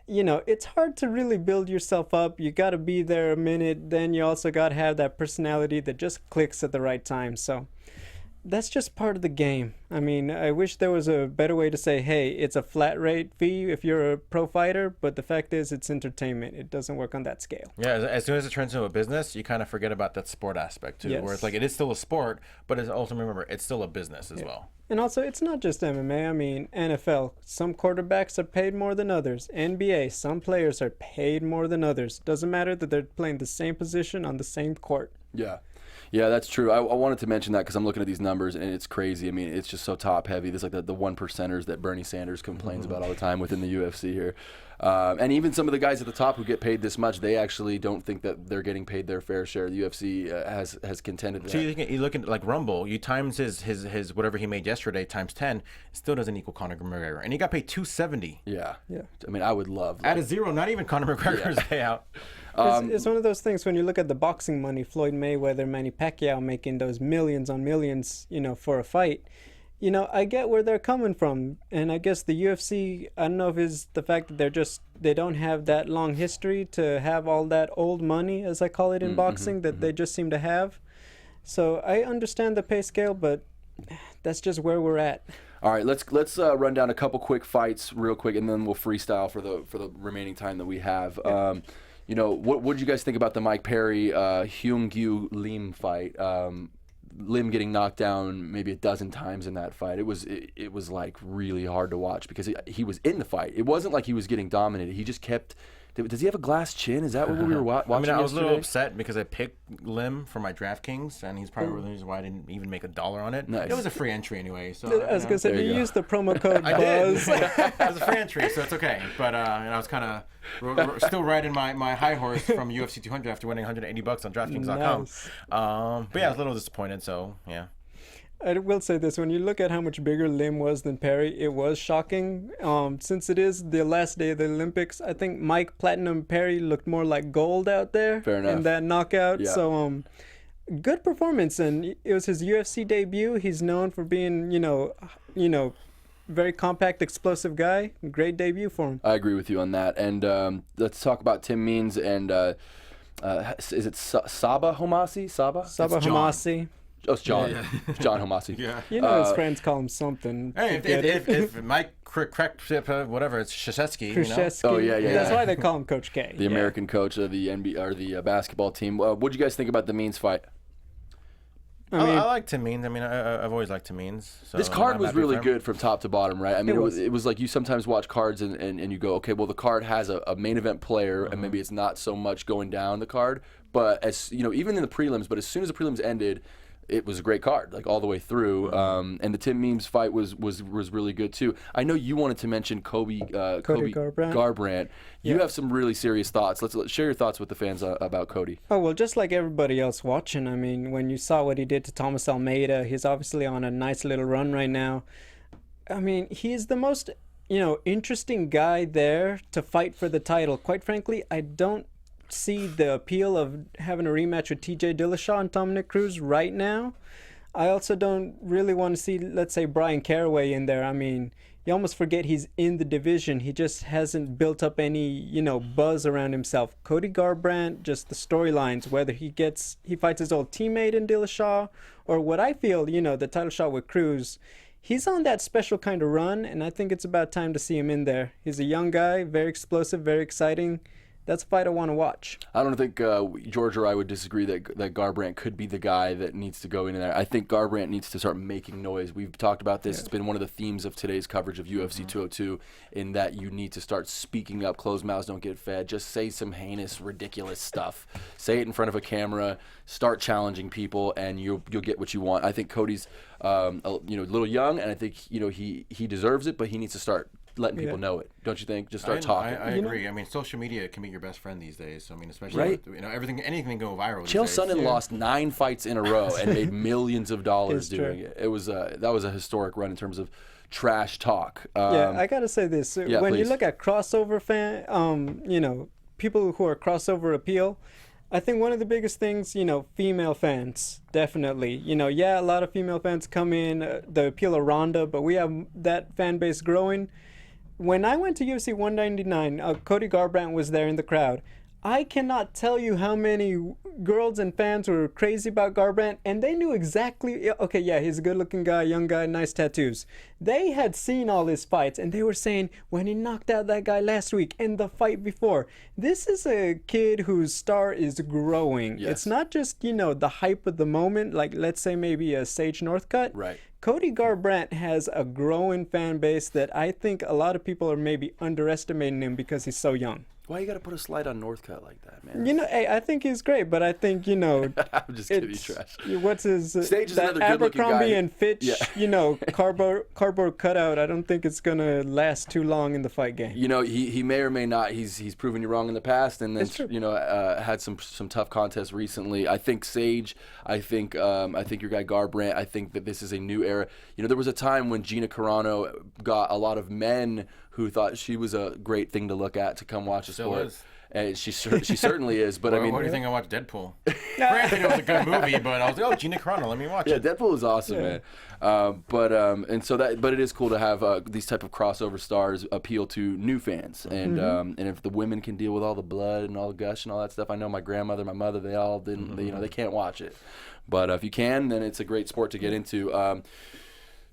It's hard to really build yourself up. You got to be there a minute, then you also got to have that personality that just clicks at the right time. So that's just part of the game. I mean, I wish there was a better way to say, hey, it's a flat rate fee if you're a pro fighter, but the fact is it's entertainment. It doesn't work on that scale. Yeah, as soon as it turns into a business, you kind of forget about that sport aspect too, where it's like it is still a sport, but it's also, remember, it's still a business as well. And also, it's not just MMA. I mean, NFL, some quarterbacks are paid more than others. NBA, some players are paid more than others. Doesn't matter that they're playing the same position on the same court. Yeah. Yeah, that's true. I wanted to mention that because I'm looking at these numbers and it's crazy. I mean, it's just so top heavy. There's like the one percenters that Bernie Sanders complains about all the time within the UFC here. And even some of the guys at the top who get paid this much, they actually don't think that they're getting paid their fair share. The UFC has contended that. So you look at like Rumble, you times his whatever he made yesterday times 10, it still doesn't equal Conor McGregor, and he got paid $270. Yeah. I mean, I would love at a zero, not even Conor McGregor's payout. It's one of those things when you look at the boxing money, Floyd Mayweather, Manny Pacquiao making those millions on millions, for a fight. I get where they're coming from, and I guess the UFC, I don't know if it's the fact that they don't have that long history to have all that old money, as I call it in boxing, that they just seem to have. So I understand the pay scale, but that's just where we're at. All right, let's run down a couple quick fights real quick, and then we'll freestyle for the remaining time that we have. What did you guys think about the Mike Perry Hyung-Gyu Lim fight? Lim getting knocked down maybe a dozen times in that fight. It was like really hard to watch because he was in the fight. It wasn't like he was getting dominated. He just kept. Does he have a glass chin? Is that what we were watching? I mean, I was yesterday? a little upset because I picked Lim for my DraftKings, and he's probably the reason why I didn't even make $1 on it. Nice. It was a free entry anyway. So I was gonna say, you used the promo code I did. Buzz. It was a free entry, so it's okay. But and I was kind of still riding my high horse from UFC 200 after winning $180 on DraftKings.com. Nice. But yeah, I was a little disappointed. So yeah. I will say this, when you look at how much bigger Lim was than Perry, it was shocking. Since it is the last day of the Olympics, I think Mike Platinum Perry looked more like gold out there. Fair enough. In that knockout. Yeah. So good performance, and it was his UFC debut. He's known for being, very compact, explosive guy. Great debut for him. I agree with you on that. And let's talk about Tim Means and is it Saba Homasi? Saba Hamasi. Oh, it's John. John Homasi. Yeah. His friends call him something. Hey, if Mike whatever, it's Krzyzewski. Krzyzewski. Oh, yeah. That's why they call him Coach K. The American coach of the NBA or the basketball team. What did you guys think about the Means fight? I like Tim Means. I mean, I've always liked Tim Means. So this card I'm was happy really for him. good from top to bottom, right? I mean, it was like you sometimes watch cards and you go, okay, well, the card has a main event player, and maybe it's not so much going down the card. But even in the prelims, but as soon as the prelims ended, it was a great card, like all the way through. And the Tim Means fight was really good too. I know you wanted to mention Cody Garbrandt. You have some really serious thoughts. Let's share your thoughts with the fans about Cody. Oh, well, just like everybody else watching, I mean, when you saw what he did to Thomas Almeida, he's obviously on a nice little run right now. I mean, he's the most, interesting guy there to fight for the title. Quite frankly, I don't see the appeal of having a rematch with TJ Dillashaw and Dominic Cruz right now. I also don't really want to see, let's say, Brian Caraway in there. I mean, you almost forget he's in the division. He just hasn't built up any, buzz around himself. Cody Garbrandt, just the storylines, whether he fights his old teammate in Dillashaw, or what I feel, the title shot with Cruz. He's on that special kind of run, and I think it's about time to see him in there. He's a young guy, very explosive, very exciting. That's a fight I want to watch. I don't think George or I would disagree that Garbrandt could be the guy that needs to go in there. I think Garbrandt needs to start making noise. We've talked about this. Yeah. It's been one of the themes of today's coverage of UFC 202 in that you need to start speaking up. Closed mouths don't get fed. Just say some heinous, ridiculous stuff. Say it in front of a camera. Start challenging people, and you'll get what you want. I think Cody's a little young, and I think he deserves it, but he needs to start letting people know it, don't you think? Just start talking. I agree. I mean, social media can be your best friend these days. So, I mean, especially with, anything can go viral. Chael Sonnen lost 9 fights in a row and made millions of dollars doing it. It was that was a historic run in terms of trash talk. I gotta say this: when you look at crossover people who are crossover appeal. I think one of the biggest things, female fans, definitely. A lot of female fans come in, the appeal of Ronda, but we have that fan base growing. When I went to UFC 199, Cody Garbrandt was there in the crowd. I cannot tell you how many girls and fans were crazy about Garbrandt, and they knew exactly, he's a good-looking guy, young guy, nice tattoos. They had seen all his fights, and they were saying, when he knocked out that guy last week and the fight before, this is a kid whose star is growing. Yes. It's not just, the hype of the moment, like let's say maybe a Sage Northcutt. Right. Cody Garbrandt has a growing fan base that I think a lot of people are maybe underestimating him because he's so young. Why you got to put a slight on Northcutt like that, man? You know, hey, I think he's great, but I think, you know, I'm just kidding, you trash. What's his Sage is that another good-looking Abercrombie guy. and Fitch, Yeah. you know, cardboard cutout. I don't think it's gonna last too long in the fight game. You know, he may or may not. He's proven you wrong in the past, and then It's true. you know had some tough contests recently. I think Sage. I think your guy Garbrandt. I think that this is a new era. You know, there was a time when Gina Carano got a lot of men who thought she was a great thing to look at to come watch a Still sport. is. And she certainly is. But I mean, what do you think I watched Deadpool? Granted, it was a good movie, but I was like, oh, Gina Carano, let me watch yeah, it. Deadpool is awesome, man. But it is cool to have these type of crossover stars appeal to new fans, and if the women can deal with all the blood and all the gush and all that stuff, I know my grandmother, my mother, they all didn't. They can't watch it, but if you can, then it's a great sport to get into.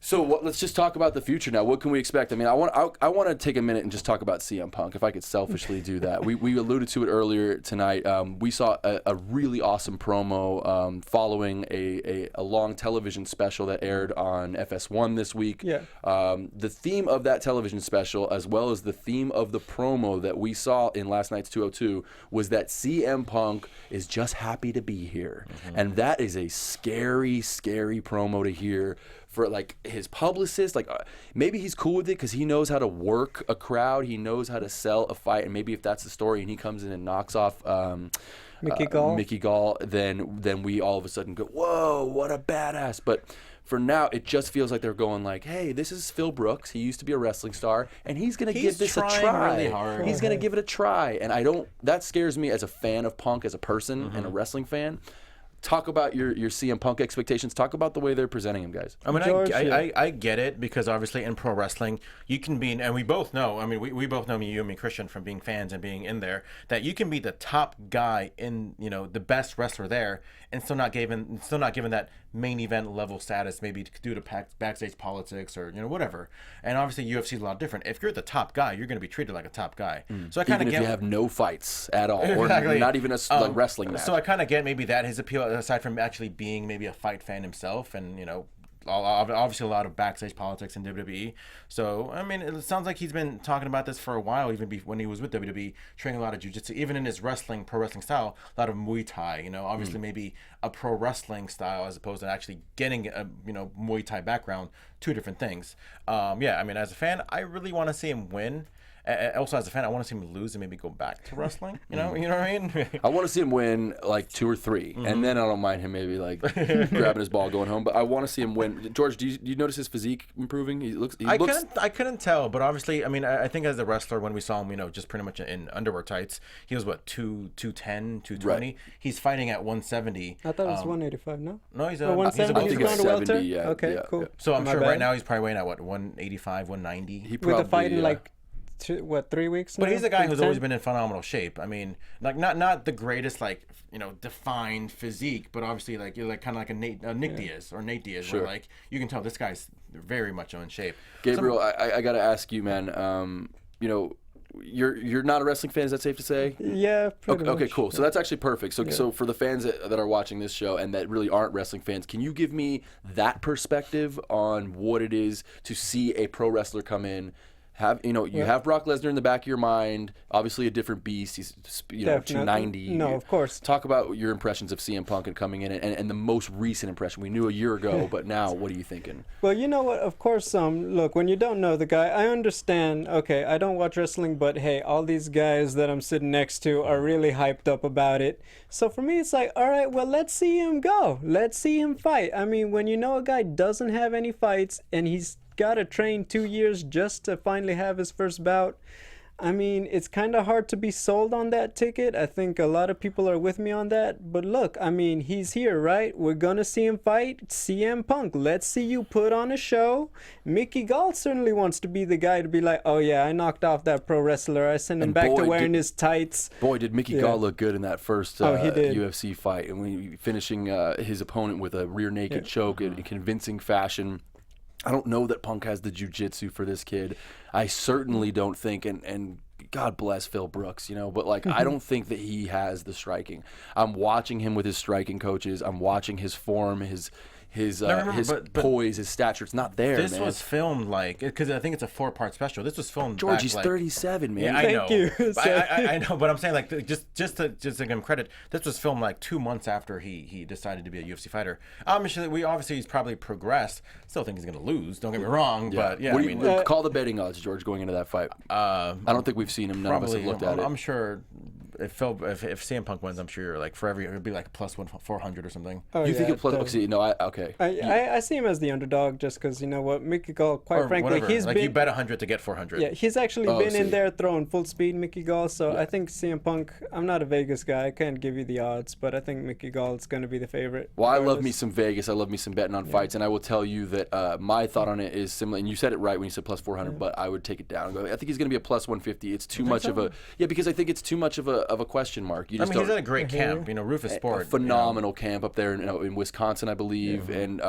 So let's just talk about the future now. What can we expect? I mean, I want to take a minute and just talk about CM Punk, if I could selfishly do that. We alluded to it earlier tonight. We saw a really awesome promo following a long television special that aired on FS1 this week. Yeah. The theme of that television special, as well as the theme of the promo that we saw in last night's 202, was that CM Punk is just happy to be here. And that is a scary, scary promo to hear for like his publicist. Like maybe he's cool with it because he knows how to work a crowd, he knows how to sell a fight, and maybe if that's the story and he comes in and knocks off Mickey Gall, then we all of a sudden go, whoa, what a badass. But for now, it just feels like they're going like, hey, this is Phil Brooks. He used to be a wrestling star, and he's going to give this a try. Really hard. He's going to give it a try. And that scares me as a fan of Punk, as a person and a wrestling fan. Talk about your CM Punk expectations. Talk about the way they're presenting him, guys. I mean, George, I get it, because obviously in pro wrestling, you can be, and we both know, I mean, we both know, you and me, Christian, from being fans and being in there, that you can be the top guy in, you know, the best wrestler there, and still not given that main event level status, maybe due to backstage politics or, you know, whatever. And obviously UFC is a lot different. If you're the top guy, you're going to be treated like a top guy. So I kind of Even get if you have no fights at all, Exactly. or not even a like wrestling match. So I kind of get maybe that his appeal, aside from actually being maybe a fight fan himself, and, you know, obviously a lot of backstage politics in WWE. So I mean, it sounds like he's been talking about this for a while, even when he was with WWE, training a lot of jiu-jitsu, even in his pro wrestling style, a lot of Muay Thai. You know, obviously maybe a pro wrestling style as opposed to actually getting a, you know, Muay Thai background. Two different things. Yeah, I mean, as a fan, I really want to see him win. Also, as a fan, I want to see him lose and maybe go back to wrestling. You know what I mean? I want to see him win like 2 or 3, and then I don't mind him maybe like grabbing his ball, going home. But I want to see him win. George, do you notice his physique improving? I couldn't tell, but obviously, I mean, I think as a wrestler, when we saw him, you know, just pretty much in underwear tights, he was what, 210, 220. Right. He's fighting at 170. I thought it was 185. No. No, he's a Or 170. I He's think going it's to welter. 70, yeah, Okay, yeah, cool. yeah. So I'm My sure bad. right now he's probably weighing at what, 185, 190. He With the fight in yeah. like 3 weeks. But now? he's a guy who's 10? always been in phenomenal shape. I mean, like not the greatest, like, you know, defined physique, but obviously like you're like kind of like a Nick Diaz or Nate Diaz, Sure. where like you can tell this guy's very much in shape. Gabriel, I got to ask you, man. You know, you're not a wrestling fan. Is that safe to say? Yeah. Pretty Okay, much. cool. So that's actually perfect. So for the fans that are watching this show and that really aren't wrestling fans, can you give me that perspective on what it is to see a pro wrestler come in? You have Brock Lesnar in the back of your mind. Obviously, a different beast. He's Definitely. 290. No, of course. Talk about your impressions of CM Punk and coming in, and the most recent impression. We knew a year ago, but now, what are you thinking? Well, you know what? Of course, look, when you don't know the guy, I understand. Okay, I don't watch wrestling, but hey, all these guys that I'm sitting next to are really hyped up about it. So for me, it's like, all right, well, let's see him go. Let's see him fight. I mean, when you know a guy doesn't have any fights and he's got to train 2 years just to finally have his first bout, I mean, it's kind of hard to be sold on that ticket. I think a lot of people are with me on that. But look, I mean, he's here, right? We're going to see him fight CM Punk. Let's see you put on a show. Mickey Gall certainly wants to be the guy to be like, oh, yeah, I knocked off that pro wrestler. I sent him back to wearing his tights. Boy, did Mickey Gall look good in that first he did. UFC fight. And finishing his opponent with a rear naked choke in convincing fashion. I don't know that Punk has the jiu-jitsu for this kid. I certainly don't think, and God bless Phil Brooks, you know, but like I don't think that he has the striking. I'm watching him with his striking coaches. I'm watching his form, his his but poise, his stature. It's not there, This man. was filmed like, because I think it's a 4-part special. This was filmed. George, back, he's like, 37, man. Yeah, I know. Thank you. But I know, but I'm saying like just to give him credit, this was filmed like 2 months after he decided to be a UFC fighter. Obviously he's probably progressed. Still think he's gonna lose. Don't get me wrong, but yeah, What I do you mean, call the betting odds, George, going into that fight? I don't think we've seen him. None of us have looked at it. I'm sure if CM Punk wins, I'm sure like for every, it would be like plus 400 or something. Oh, You think yeah, it plus? Okay, no, okay. I see him as the underdog just because, you know what, Mickey Gall, quite Or frankly, whatever. he's like been... you bet 100 to get 400. Yeah, he's actually Oh, been in see. there throwing full speed, Mickey Gall, so I think CM Punk, I'm not a Vegas guy, I can't give you the odds, but I think Mickey Gall is going to be the favorite. Well, I love regardless. me some Vegas. I love me some betting on fights, and I will tell you that my thought on it is similar. And you said it right when you said plus 400, but I would take it down. I think he's going to be a plus 150. It's too much of a because I think it's too much of a question mark. You I just mean, he's don't. at a great camp, Rufus Sport. A phenomenal camp up there in Wisconsin, I believe, and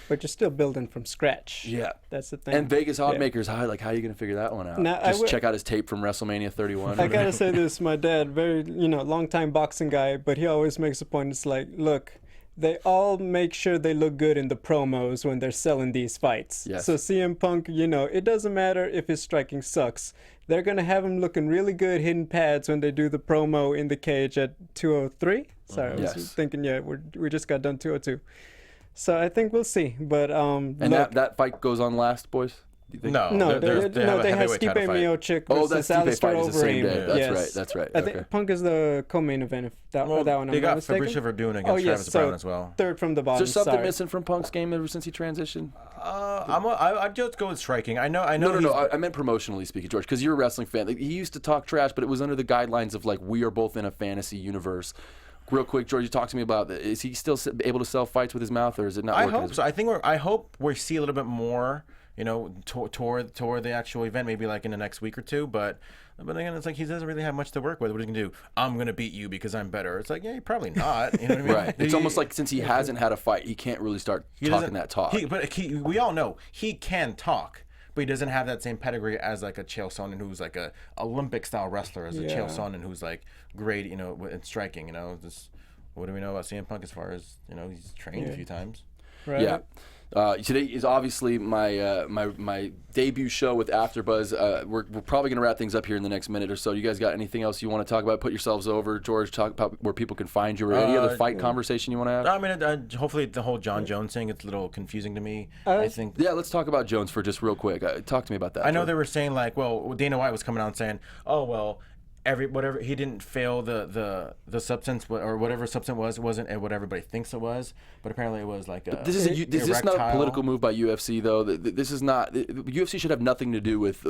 But you're still building from scratch. yeah. That's the thing. And Vegas Oddmakers High, like, how are you going to figure that one out? Now, Just check out his tape from WrestleMania 31. I gotta say this, my dad, very, long-time boxing guy, but he always makes a point, it's like, look, they all make sure they look good in the promos when they're selling these fights. Yes. So CM Punk, it doesn't matter if his striking sucks. They're gonna have him looking really good hitting pads when they do the promo in the cage at 203. Sorry, I was Yes. thinking, we just got done 202. So I think we'll see. But And look, that fight goes on last, boys? Do you think? no, they have a they have heavyweight Stipe title fight. Miocic Oh, versus that Stipe Alistair fight is the same Overeem. day. That's Yes. right. That's right. I Okay. think Punk is the co-main event. If that one, They I'm got not mistaken. Fabricio Verdun against Oh yes, Travis so Brown as well. third from the Is bottom. there something sorry. missing from Punk's game ever since he transitioned? I'd just go with striking. I know. No. I meant promotionally speaking, George, because you're a wrestling fan. Like, he used to talk trash, but it was under the guidelines of, like, we are both in a fantasy universe. Real quick, George, you talk to me about, is he still able to sell fights with his mouth, or is it not I working? hope so. I hope we see a little bit more, toward the actual event, maybe like in the next week or two. But again, it's like he doesn't really have much to work with. What are you gonna do? I'm gonna beat you because I'm better. It's like, yeah, you're probably not. You know what I mean? Right. It's almost like since he hasn't had a fight, he can't really start talking that talk. We all know he can talk, but he doesn't have that same pedigree as like a Chael Sonnen, who's like a Olympic style wrestler, as a Chael Sonnen, who's like great, in striking. What do we know about CM Punk as far as he's trained a few times? Right. Yeah. Today is obviously my my debut show with AfterBuzz. We're probably going to wrap things up here in the next minute or so. You guys got anything else you want to talk about? Put yourselves over, George. Talk about where people can find you, or any other fight conversation you want to have. I mean, hopefully the whole Jon Jones thing, it's a little confusing to me. I think. Yeah, let's talk about Jones for just real quick. Talk to me about that. I know George. they were saying like, well, Dana White was coming out and saying, oh well, whatever he didn't fail the substance or whatever substance wasn't what everybody thinks it was, but apparently it was like a. This is not a political move by UFC though. This is not. UFC should have nothing to do with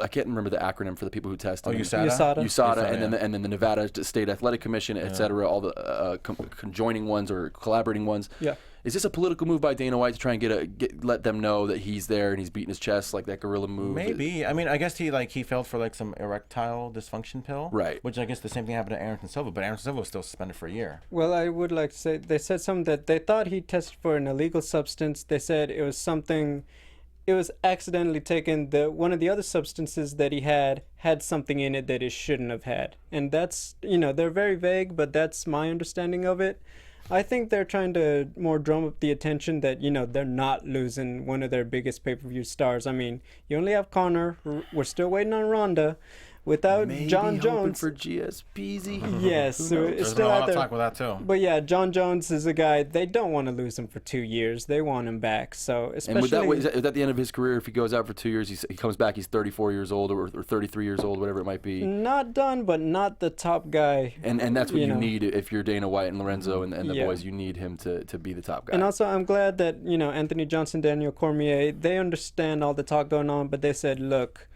I can't remember the acronym for the people who tested. Oh, USADA. USADA, and then the Nevada State Athletic Commission, et cetera. All the conjoining ones or collaborating ones. Yeah. Is this a political move by Dana White to try and let them know that he's there and he's beating his chest like that gorilla move? Maybe. I mean, I guess he failed for like some erectile dysfunction pill. Right. Which I guess the same thing happened to Anderson Silva, but Anderson Silva was still suspended for a year. Well, I would like to say they said something that they thought he tested for an illegal substance. They said it was accidentally taken. One of the other substances that he had something in it that it shouldn't have had. And that's, they're very vague, but that's my understanding of it. I think they're trying to more drum up the attention that, they're not losing one of their biggest pay-per-view stars. I mean, you only have Connor. We're still waiting on Ronda. Without Maybe Jon hoping Jones. for GSPZ. Yes, so it's There's still been a out lot of there. talk about that too. But yeah, Jon Jones is a guy, they don't want to lose him for 2 years. They want him back. So And especially is that the end of his career? If he goes out for 2 years, he comes back, he's 34 years old or 33 years old, whatever it might be. not done, but not the top guy. And that's what you know. need if you're Dana White and Lorenzo and the Yeah. boys. You need him to be the top guy. And also, I'm glad that, Anthony Johnson, Daniel Cormier, they understand all the talk going on, but they said, look,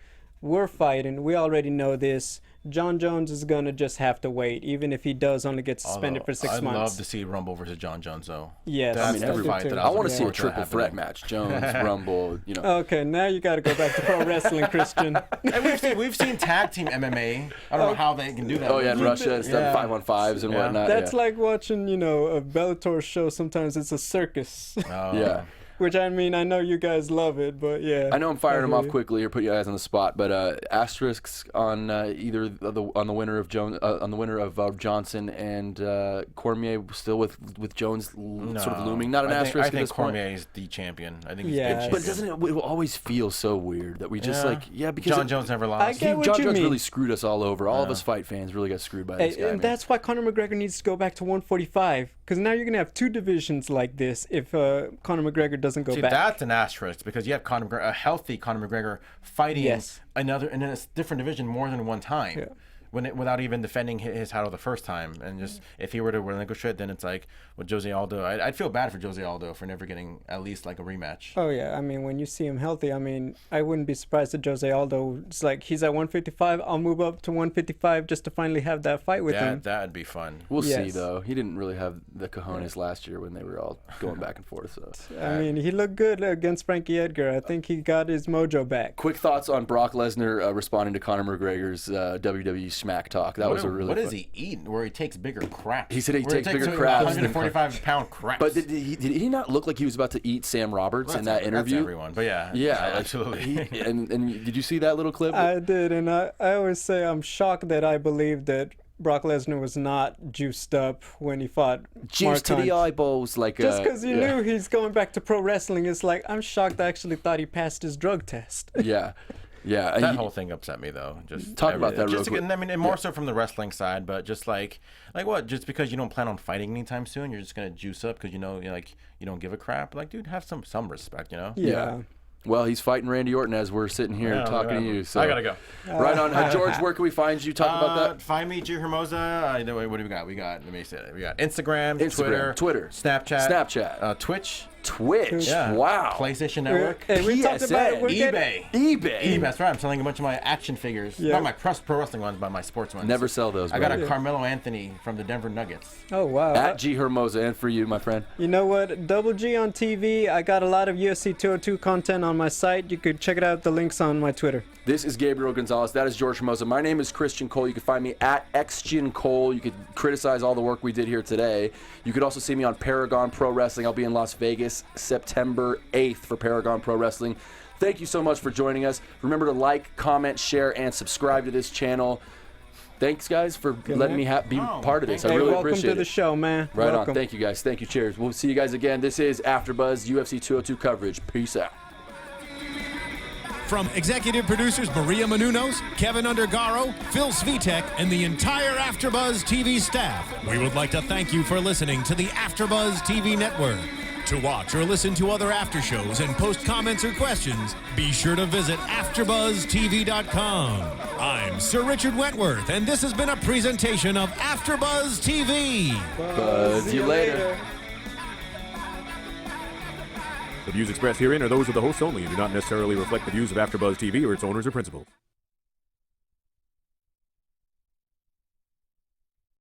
we're fighting. We already know this. Jon Jones is going to just have to wait, even if he does only get suspended for 6 months. I'd love to see Rumble versus Jon Jones, though. Yes, That's I mean, the every fight too. that I want to see a looking forward triple to threat happening. match: Jones, Rumble. Okay, now you got to go back to pro wrestling, Christian. And we've seen tag team MMA. I don't know how they can do that. Oh yeah, in Russia and stuff, Yeah. 5-on-5s and Yeah. whatnot. That's yeah. like watching, a Bellator show. Sometimes it's a circus. Oh. Yeah. Which, I mean, I know you guys love it, but yeah. I know I'm firing him hear off you. quickly or put you guys on the spot, but asterisks on either on the winner of Johnson and Cormier still with Jones sort of looming. Not an asterisk. I think at this point. Cormier is the champion. I think he's Yeah. the champion. But doesn't it will always feel so weird that we just because Jon Jones never I lost. get what Jon you Jones mean. really screwed us all over. All of us fight fans really got screwed by this guy. And man. that's why Conor McGregor needs to go back to 145, because now you're gonna have two divisions like this if Conor McGregor doesn't go See, back. that's an asterisk because you have Conor McGregor, a healthy Conor McGregor fighting Yes. another in a different division more than one time. Yeah. Without even defending his title the first time, and just if he were to relinquish it, then it's like with Jose Aldo. I'd feel bad for Jose Aldo for never getting at least like a rematch. Oh yeah, I mean, when you see him healthy, I mean, I wouldn't be surprised if Jose Aldo, it's like he's at 155, I'll move up to 155 just to finally have that fight with him. That'd be fun. We'll see Yes. though. He didn't really have the cojones last year when they were all going back and forth. So I mean, he looked good against Frankie Edgar. I think he got his mojo back. quick thoughts on Brock Lesnar responding to Conor McGregor's WWE smack talk. That was a really what fun. is he eating? Where he takes bigger craps? He said he Where takes bigger craps than- 145-pound craps. But did he not look like he was about to eat Sam Roberts in that interview? That's everyone. But yeah, Yeah, absolutely. and did you see that little clip? I did, and I always say I'm shocked that I believe that Brock Lesnar was not juiced up when he fought Juice Mark to the Hunt. eyeballs, like Just because you yeah. knew he's going back to pro wrestling, it's like, I'm shocked I actually thought he passed his drug test. Yeah, yeah. And That he- whole thing upset me though. Just Talk about that real just quick. I mean, and more so from the wrestling side, but just like what? Just because you don't plan on fighting anytime soon, you're just gonna juice up because you don't give a crap. Like, dude, have some respect, you know? Yeah. Well, he's fighting Randy Orton as we're sitting here Yeah, talking to whatever. you. So I gotta go. Right on, George. Where can we find you? Talk about that. Find me, G Hermosa. What do we got? Let me say it. We got Instagram, Twitter, Snapchat, Twitch, Twitch. yeah. Wow. PlayStation Network. Hey, we talked about it. We're getting- eBay. That's right. I'm selling a bunch of my action figures. Yeah. Not my pro wrestling ones, but my sports ones. Never sell those. I got a brother. Carmelo Anthony from the Denver Nuggets. Oh, wow. At G Hermosa, and for you, my friend. You know what? Double G on TV. I got a lot of UFC 202 content on my site. You could check it out. The link's on my Twitter. This is Gabriel Gonzalez. That is George Hermosa. My name is Christian Cole. You can find me at XGenCole. You could criticize all the work we did here today. You could also see me on Paragon Pro Wrestling. I'll be in Las Vegas September 8th for Paragon Pro Wrestling. Thank you so much for joining us. Remember to like, comment, share, and subscribe to this channel. Thanks, guys, for letting me be part of this. I Hey, really welcome appreciate to the it. show, man. Right welcome. on. Thank you, guys. Thank you. Cheers. We'll see you guys again. This is AfterBuzz UFC 202 coverage. Peace out. From executive producers Maria Menounos, Kevin Undergaro, Phil Svitek, and the entire AfterBuzz TV staff, we would like to thank you for listening to the AfterBuzz TV network. To watch or listen to other after shows and post comments or questions, be sure to visit AfterBuzzTV.com. I'm Sir Richard Wentworth, and this has been a presentation of AfterBuzz TV. Buzz you later. The views expressed herein are those of the hosts only and do not necessarily reflect the views of AfterBuzz TV or its owners or principals.